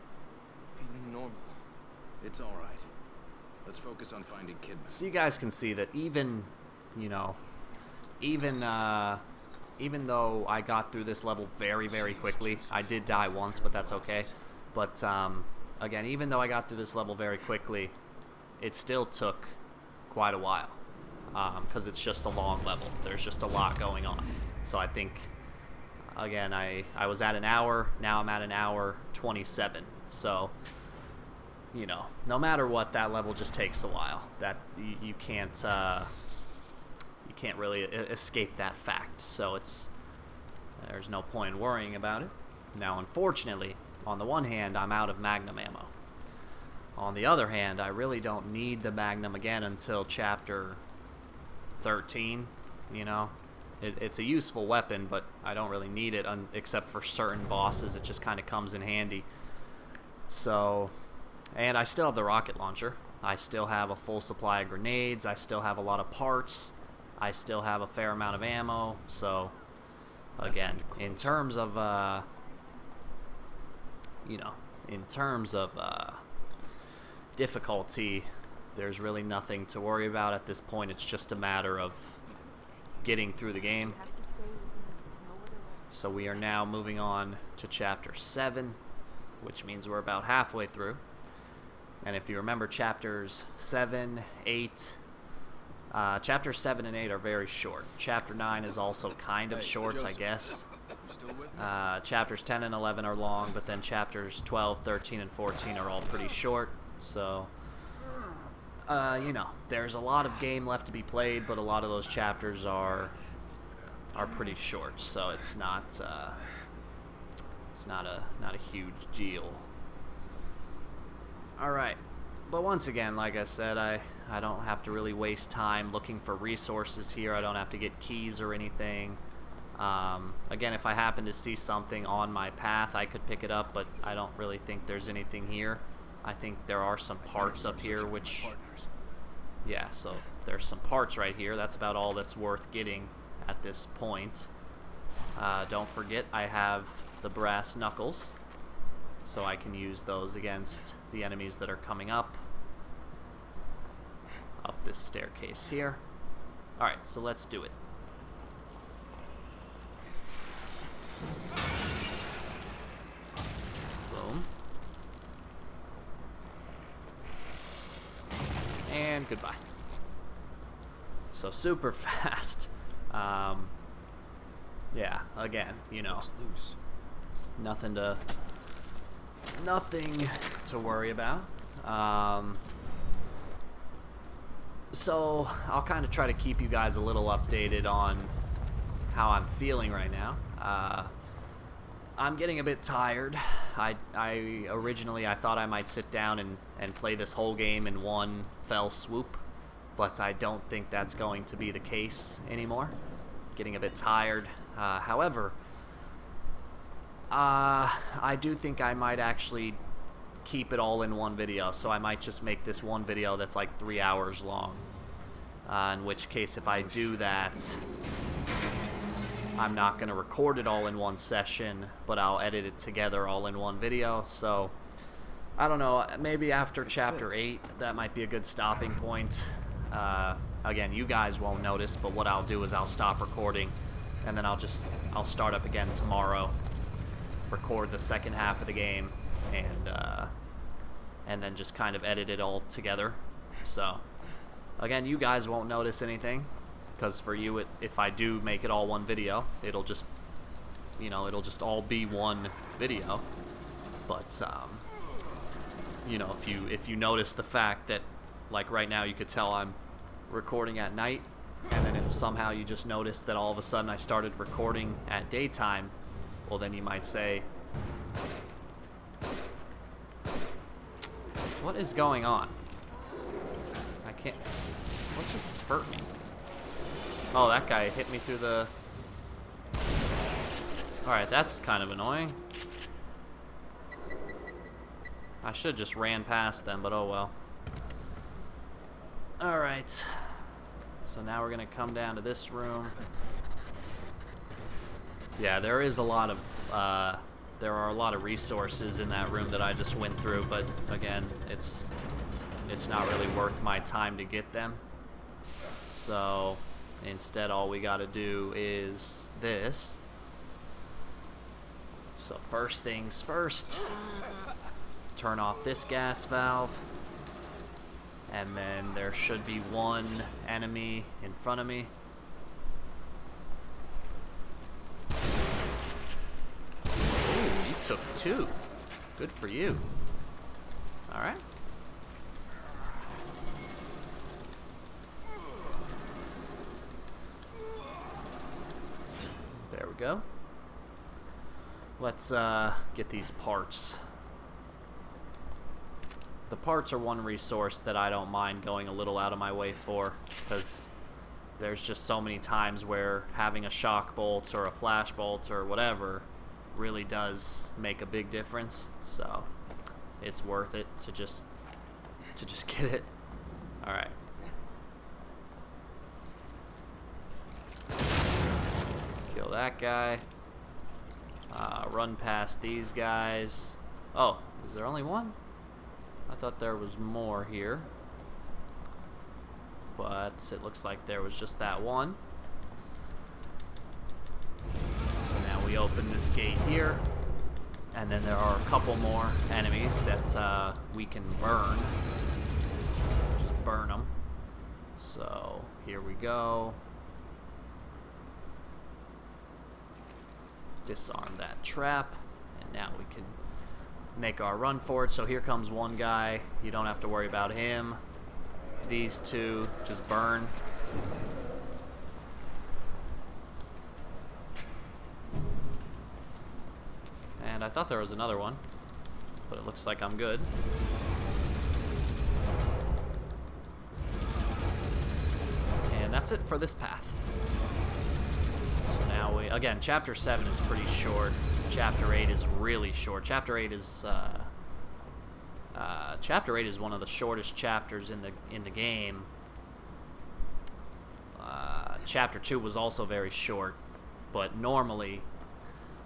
feeling normal. It's all right. Let's focus on finding Kidman. So you guys can see that even, you know, even though I got through this level very, very quickly, I did die once, but that's okay. But, again, even though I got through this level very quickly, it still took quite a while, because it's just a long level. There's just a lot going on. So I think, again, I was at an hour, now I'm at an hour 27. So, you know, no matter what, that level just takes a while. That you can't really escape that fact. So there's no point in worrying about it. Now, unfortunately, on the one hand, I'm out of Magnum ammo. On the other hand, I really don't need the Magnum again until chapter 13, you know. It's a useful weapon, but I don't really need it except for certain bosses. It just kind of comes in handy. So, and I still have the rocket launcher. I still have a full supply of grenades. I still have a lot of parts. I still have a fair amount of ammo. So, again, in terms of, you know, in terms of difficulty, there's really nothing to worry about at this point. It's just a matter of getting through the game. So we are now moving on to chapter 7, which means we're about halfway through. And if you remember, chapters 7, 8, chapters 7 and 8 are very short. Chapter 9 is also kind of short, I guess. Chapters 10 and 11 are long, but then chapters 12, 13, and 14 are all pretty short. So, you know, there's a lot of game left to be played, but a lot of those chapters are pretty short. So it's not a huge deal. All right, but once again, like I said, I don't have to really waste time looking for resources here. I don't have to get keys or anything. Again, if I happen to see something on my path, I could pick it up, but I don't really think there's anything here. I think there are some parts up here, which, yeah, so there's some parts right here. That's about all that's worth getting at this point. Don't forget, I have the brass knuckles, so I can use those against the enemies that are coming up this staircase here. Alright, so let's do it. Boom. And goodbye. So super fast. Yeah, again, you know, nothing to worry about. So I'll kind of try to keep you guys a little updated on how I'm feeling right now. I'm getting a bit tired. Originally I thought I might sit down and play this whole game in one fell swoop, but I don't think that's going to be the case anymore. Getting a bit tired. However, I do think I might actually keep it all in one video, so I might just make this one video that's like 3 hours long. In which case, if I do that, I'm not going to record it all in one session, but I'll edit it together all in one video. So, I don't know, maybe after chapter 8, that might be a good stopping point. again, you guys won't notice, but what I'll do is I'll stop recording, and then I'll start up again tomorrow, record the second half of the game, and then just kind of edit it all together. So, again, you guys won't notice anything, because for you, if I do make it all one video, it'll just, it'll just all be one video. But, if you notice the fact that, like right now, you could tell I'm recording at night, and then if somehow you just notice that all of a sudden I started recording at daytime, well, then you might say, what is going on? I can't... What just spurt me? Oh, that guy hit me through the... Alright, that's kind of annoying. I should have just ran past them, but oh well. Alright. So now we're going to come down to this room. Yeah, there is a lot of... there are a lot of resources in that room that I just went through, but again, it's not really worth my time to get them. So instead, all we gotta do is this. So first things first, turn off this gas valve, and then there should be one enemy in front of me. You took two. Good for you. Alright. There we go. Let's get these parts. The parts are one resource that I don't mind going a little out of my way for, because there's just so many times where having a shock bolt or a flash bolt or whatever really does make a big difference, so it's worth it to just get it. All right. Kill that guy. Run past these guys. Oh, is there only one? I thought there was more here, but it looks like there was just that one. So now we open this gate here, and then there are a couple more enemies that we can burn. Just burn them. So here we go. Disarm that trap, and now we can make our run for it. So here comes one guy. You don't have to worry about him. These two just burn. And I thought there was another one, but it looks like I'm good. And that's it for this path. So now we, again, Chapter 7 is pretty short. Chapter 8 is really short. Chapter 8 is one of the shortest chapters in the game. Chapter 2 was also very short, but normally,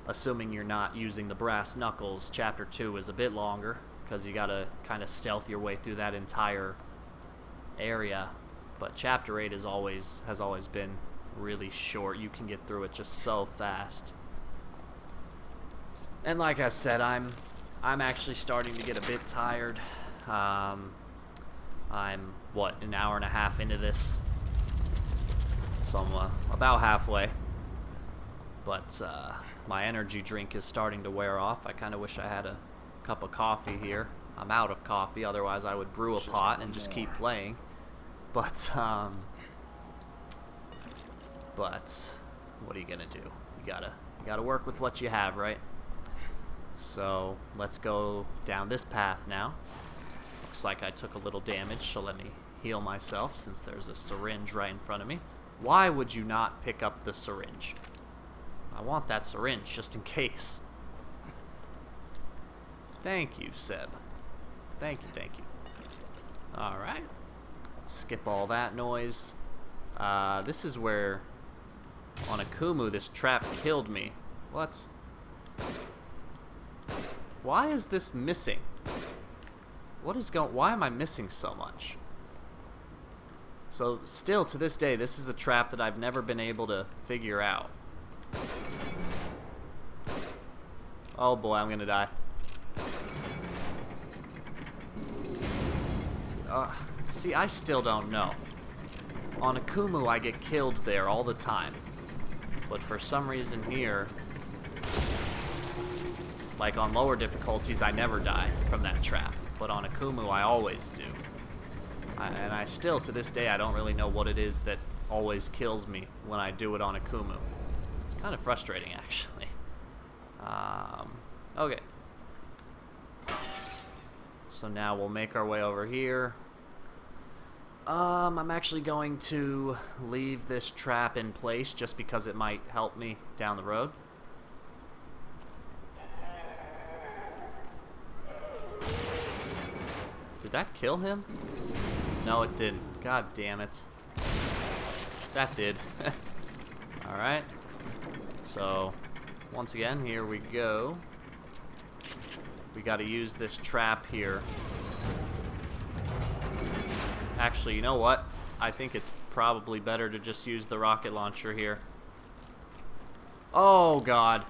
assuming you're not using the brass knuckles, Chapter 2 is a bit longer, because you gotta kind of stealth your way through that entire area. But Chapter 8 has always been really short. You can get through it just so fast. And like I said, I'm actually starting to get a bit tired. I'm what, an hour and a half into this, so I'm about halfway. But my energy drink is starting to wear off. I kind of wish I had a cup of coffee here. I'm out of coffee, otherwise I would brew a pot and just keep playing. But what are you gonna do? You gotta work with what you have, right? So let's go down this path now. Looks like I took a little damage, so let me heal myself since there's a syringe right in front of me. Why would you not pick up the syringe? I want that syringe just in case. Thank you, Seb. Thank you, thank you. Alright. Skip all that noise. This is where on Akumu this trap killed me. What? Why is this missing? What is going? Why am I missing so much? So, still to this day, this is a trap that I've never been able to figure out. Oh boy, I'm gonna die. See, I still don't know. On Akumu, I get killed there all the time. But for some reason here, like on lower difficulties, I never die from that trap. But on Akumu, I always do. And I still, to this day, I don't really know what it is that always kills me when I do it on Akumu. It's kind of frustrating, actually. Okay. So now we'll make our way over here. I'm actually going to leave this trap in place just because it might help me down the road. Did that kill him? No, it didn't. God damn it. That did. Alright. So, once again, here we go. We gotta use this trap here. Actually, you know what? I think it's probably better to just use the rocket launcher here. Oh, God.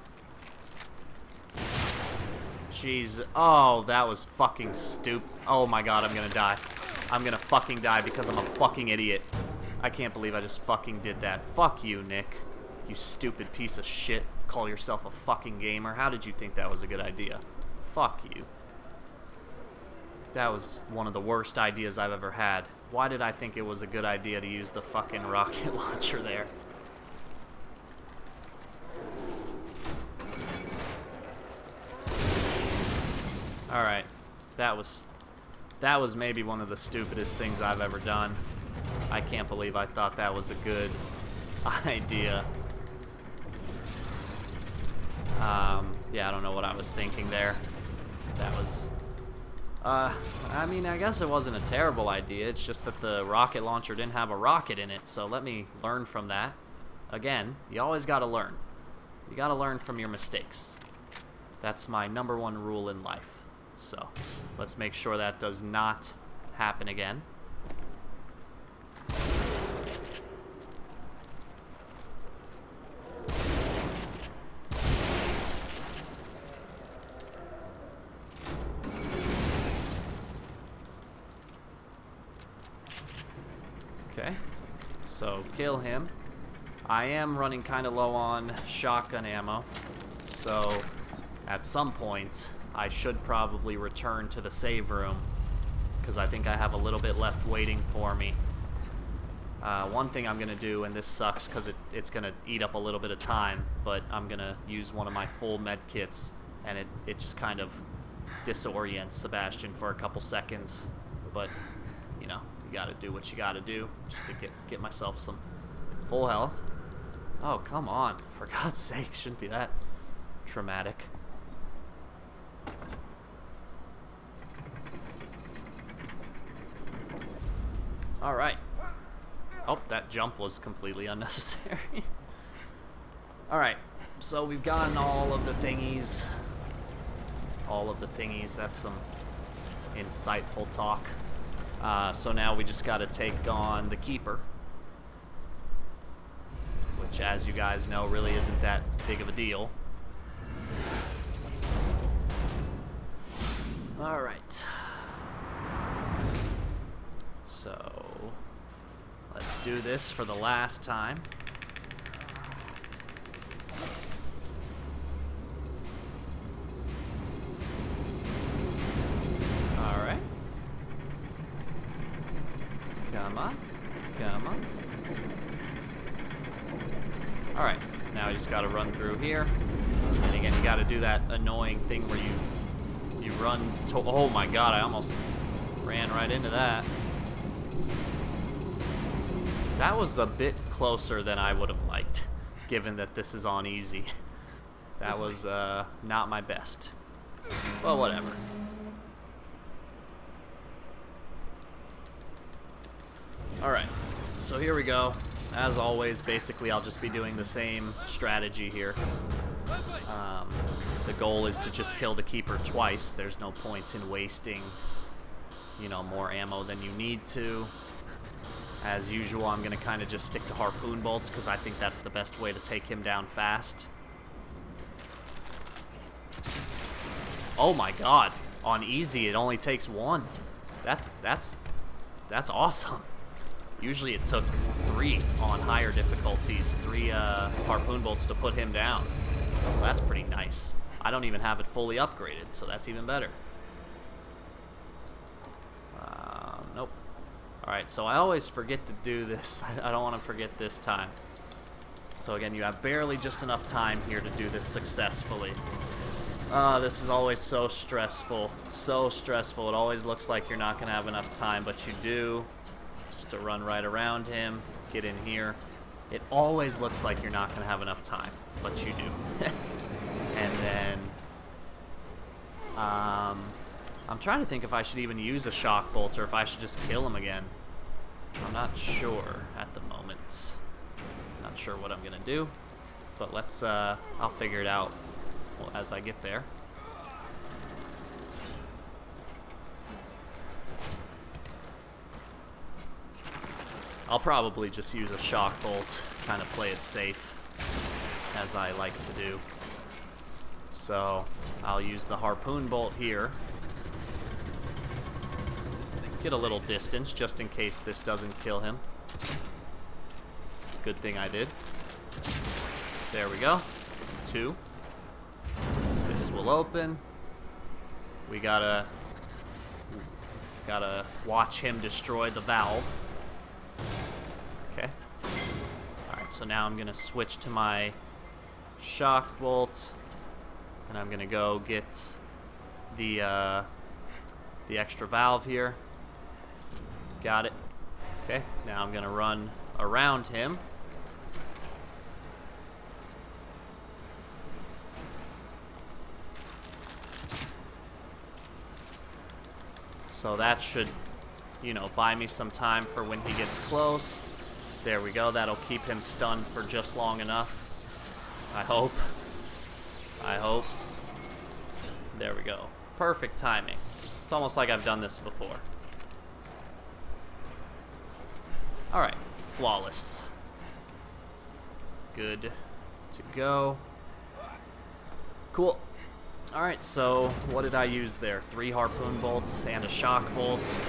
Jeez. Oh, that was fucking stupid. Oh, my God, I'm gonna die. I'm gonna fucking die because I'm a fucking idiot. I can't believe I just fucking did that. Fuck you, Nick. You stupid piece of shit. Call yourself a fucking gamer. How did you think that was a good idea? Fuck you. That was one of the worst ideas I've ever had. Why did I think it was a good idea to use the fucking rocket launcher there? Alright. That was maybe one of the stupidest things I've ever done. I can't believe I thought that was a good idea. Yeah, I don't know what I was thinking there. That was... I mean, I guess it wasn't a terrible idea. It's just that the rocket launcher didn't have a rocket in it, so let me learn from that. Again, you always gotta learn. You gotta learn from your mistakes. That's my #1 rule in life. So, let's make sure that does not happen again. Okay, so kill him. I am running kind of low on shotgun ammo, so at some point I should probably return to the save room because I think I have a little bit left waiting for me. One thing I'm going to do, and this sucks because it's going to eat up a little bit of time, but I'm going to use one of my full med kits, and it just kind of disorients Sebastian for a couple seconds, but you know, you got to do what you got to do just to get myself some full health. Oh, come on. For God's sake, shouldn't be that traumatic. Alright. Oh, that jump was completely unnecessary. Alright, so we've gotten all of the thingies. All of the thingies, that's some insightful talk. So now we just gotta take on the Keeper. Which, as you guys know, really isn't that big of a deal. Alright. So, let's do this for the last time. Alright. Come on. Come on. Alright, now you just gotta run through here. And again, you gotta do that annoying thing where you run to... Oh my god, I almost ran right into that. That was a bit closer than I would have liked, given that this is on easy. That was not my best. Well, whatever. Alright, so here we go. As always, basically, I'll just be doing the same strategy here. The goal is to just kill the Keeper twice. There's no point in wasting, you know, more ammo than you need to. As usual, I'm going to kind of just stick to harpoon bolts because I think that's the best way to take him down fast. Oh my god. On easy, it only takes one. That's awesome. Usually it took 3 on higher difficulties, 3 harpoon bolts to put him down. So that's pretty nice. I don't even have it fully upgraded, so that's even better. Nope. Alright, so I always forget to do this. I don't want to forget this time. So again, you have barely just enough time here to do this successfully. This is always so stressful. So stressful. It always looks like you're not going to have enough time, but you do. Just to run right around him, get in here. It always looks like you're not going to have enough time, but you do. And then, I'm trying to think if I should even use a shock bolt or if I should just kill him again. I'm not sure at the moment. Not sure what I'm going to do, but let's, I'll figure it out as I get there. I'll probably just use a shock bolt, kind of play it safe, as I like to do. So, I'll use the harpoon bolt here. Get a little distance, just in case this doesn't kill him. Good thing I did. There we go. 2. This will open. We gotta watch him destroy the valve. Okay. Alright, so now I'm gonna switch to my shock bolt, and I'm gonna go get the extra valve here. Got it. Okay, now I'm gonna run around him. So that should, you know, buy me some time for when he gets close. There we go. That'll keep him stunned for just long enough. I hope. I hope. There we go. Perfect timing. It's almost like I've done this before. Alright. Flawless. Good to go. Cool. Alright, so what did I use there? 3 harpoon bolts and a shock bolt.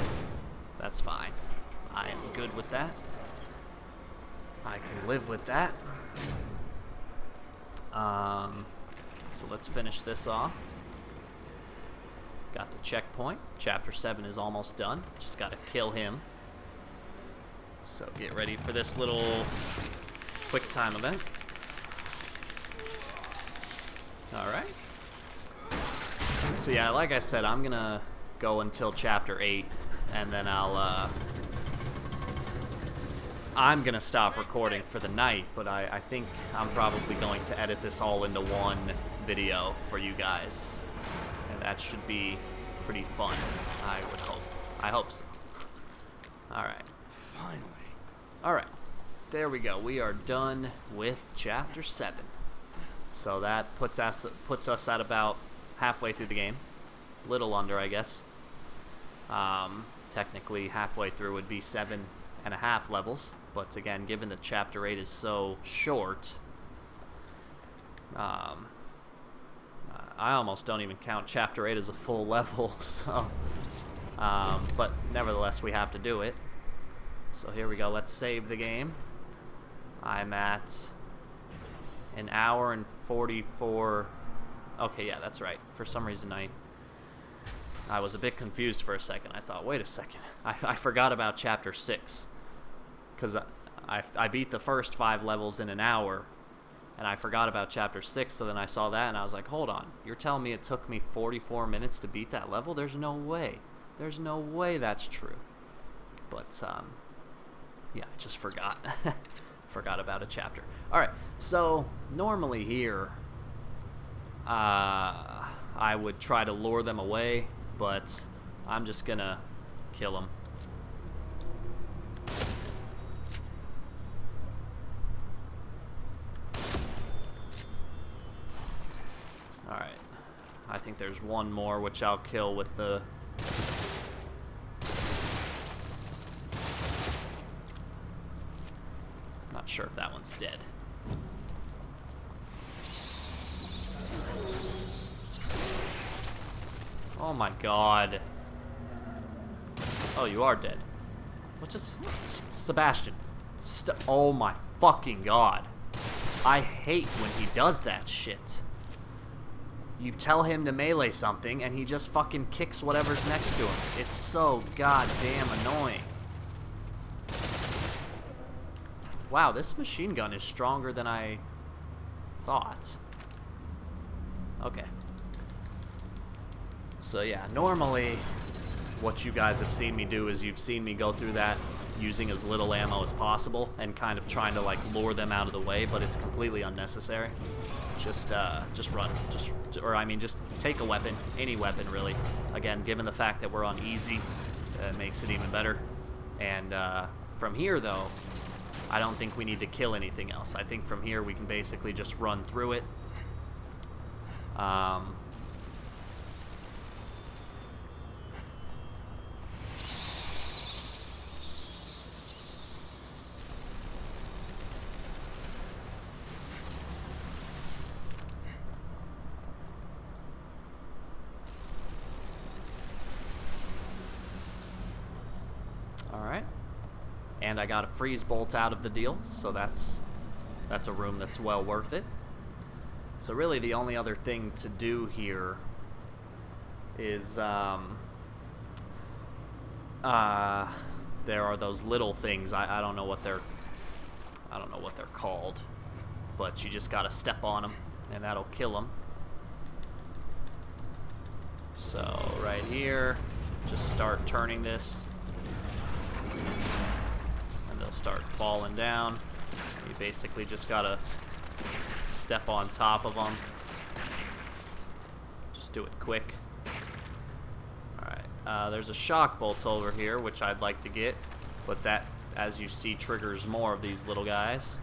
That's fine. I am good with that. I can live with that. So let's finish this off. Got the checkpoint. Chapter 7 is almost done. Just gotta kill him. So get ready for this little quick time event. Alright. So yeah, like I said, I'm gonna go until chapter 8, and then I'm gonna stop recording for the night, but I think I'm probably going to edit this all into one video for you guys. And that should be pretty fun, I would hope. I hope so. Alright. Finally. Alright. There we go. We are done with chapter 7. So that puts us at about halfway through the game. Little under, I guess. Technically, halfway through would be 7.5 levels. But again, given that chapter 8 is so short, I almost don't even count chapter 8 as a full level. So, but nevertheless, we have to do it. So here we go. Let's save the game. I'm at an hour and 44. Okay, yeah, that's right. For some reason, I was a bit confused for a second. I thought, wait a second. I forgot about chapter 6. Because I beat the first 5 levels in an hour, and I forgot about chapter 6, so then I saw that, and I was like, hold on. You're telling me it took me 44 minutes to beat that level? There's no way. There's no way that's true. But, yeah, I just forgot. Forgot about a chapter. Alright, so normally here, I would try to lure them away, but I'm just gonna kill them. Alright, I think there's one more which I'll kill with the sure if that one's dead. Oh my god. Oh, you are dead. What just... Sebastian. Oh my fucking god. I hate when he does that shit. You tell him to melee something, and he just fucking kicks whatever's next to him. It's so goddamn annoying. Wow, this machine gun is stronger than I thought. Okay. So yeah, normally what you guys have seen me do is you've seen me go through that using as little ammo as possible and kind of trying to like lure them out of the way, but it's completely unnecessary. Just run. Just take a weapon, any weapon really. Again, given the fact that we're on easy, it makes it even better. And from here though, I don't think we need to kill anything else. I think from here we can basically just run through it. Alright. And I got a freeze bolt out of the deal, so that's a room that's well worth it. So really the only other thing to do here is there are those little things. I don't know what they're called, but you just gotta step on them and that'll kill them. So right here, just start turning this and they'll start falling down. You basically just gotta step on top of them. Just do it quick. Alright, there's a shock bolt over here, which I'd like to get, but that, as you see, triggers more of these little guys.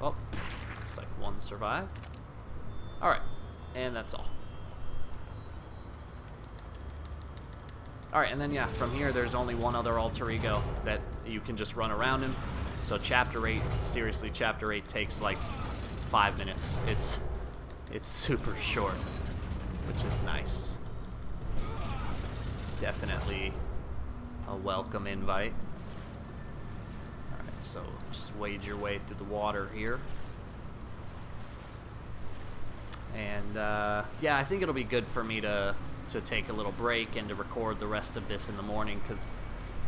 Oh, looks like one survived. Alright, and that's all. Alright, and then yeah, from here there's only one other alter ego that you can just run around him. So Chapter 8, seriously, Chapter 8 takes like 5 minutes. It's super short, which is nice. Definitely a welcome invite. Alright, so just wade your way through the water here. And yeah, I think it'll be good for me to take a little break and to record the rest of this in the morning, because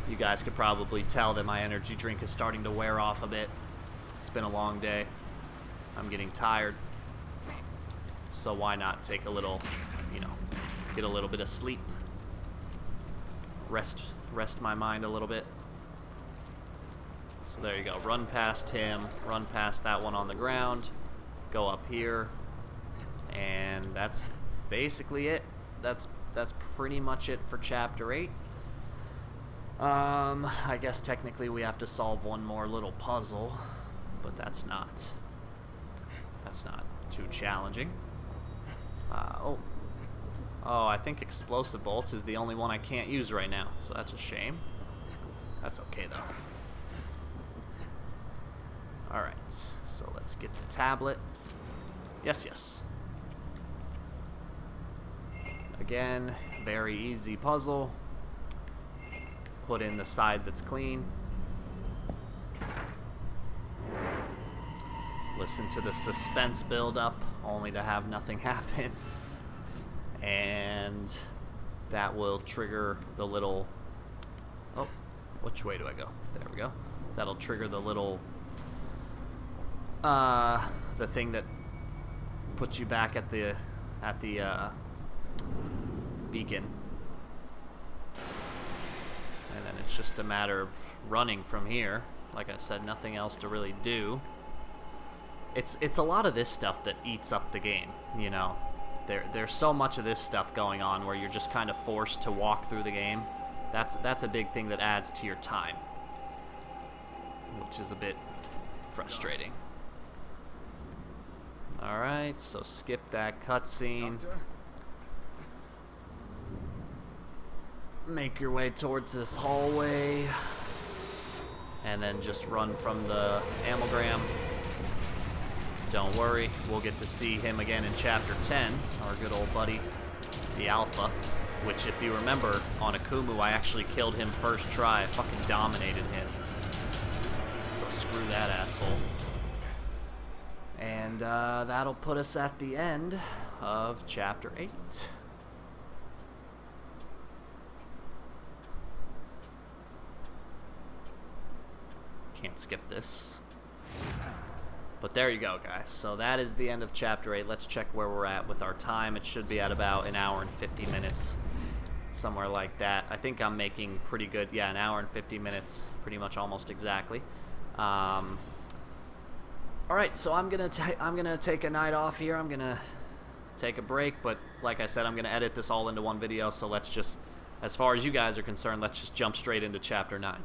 you guys could probably tell that my energy drink is starting to wear off a bit. It's been a long day. I'm getting tired. So why not take a little, you know, get a little bit of sleep. Rest my mind a little bit. So there you go. Run past him, run past that one on the ground, go up here, and that's basically it. That's pretty much it for Chapter 8. I guess technically we have to solve one more little puzzle, but that's not too challenging. Oh, I think explosive bolts is the only one I can't use right now, so that's a shame. That's okay though. Alright, so let's get the tablet. Yes. Again, very easy puzzle. Put in the side that's clean. Listen to the suspense build up, only to have nothing happen. And that will trigger the little... Oh, which way do I go? There we go. That'll trigger the little... the thing that puts you back at the beacon. And then it's just a matter of running from here. Like I said, nothing else to really do. It's a lot of this stuff that eats up the game, you know. There's so much of this stuff going on where you're just kind of forced to walk through the game. That's a big thing that adds to your time, which is a bit frustrating. Alright, so skip that cutscene. make your way towards this hallway, and then just run from the amalgam. Don't worry, we'll get to see him again in Chapter 10, our good old buddy, the Alpha, which, if you remember, on Akumu, I actually killed him first try. I fucking dominated him. So screw that asshole. And that'll put us at the end of Chapter 8. Can't skip this. But there you go, guys. So that is the end of Chapter 8. Let's check where we're at with our time. It should be at about an hour and 50 minutes. Somewhere like that. I think I'm making pretty good. Yeah, an hour and 50 minutes. Pretty much almost exactly. Alright, so I'm gonna take a night off here. I'm gonna take a break. But like I said, I'm gonna edit this all into one video. So let's just, as far as you guys are concerned, let's just jump straight into Chapter 9.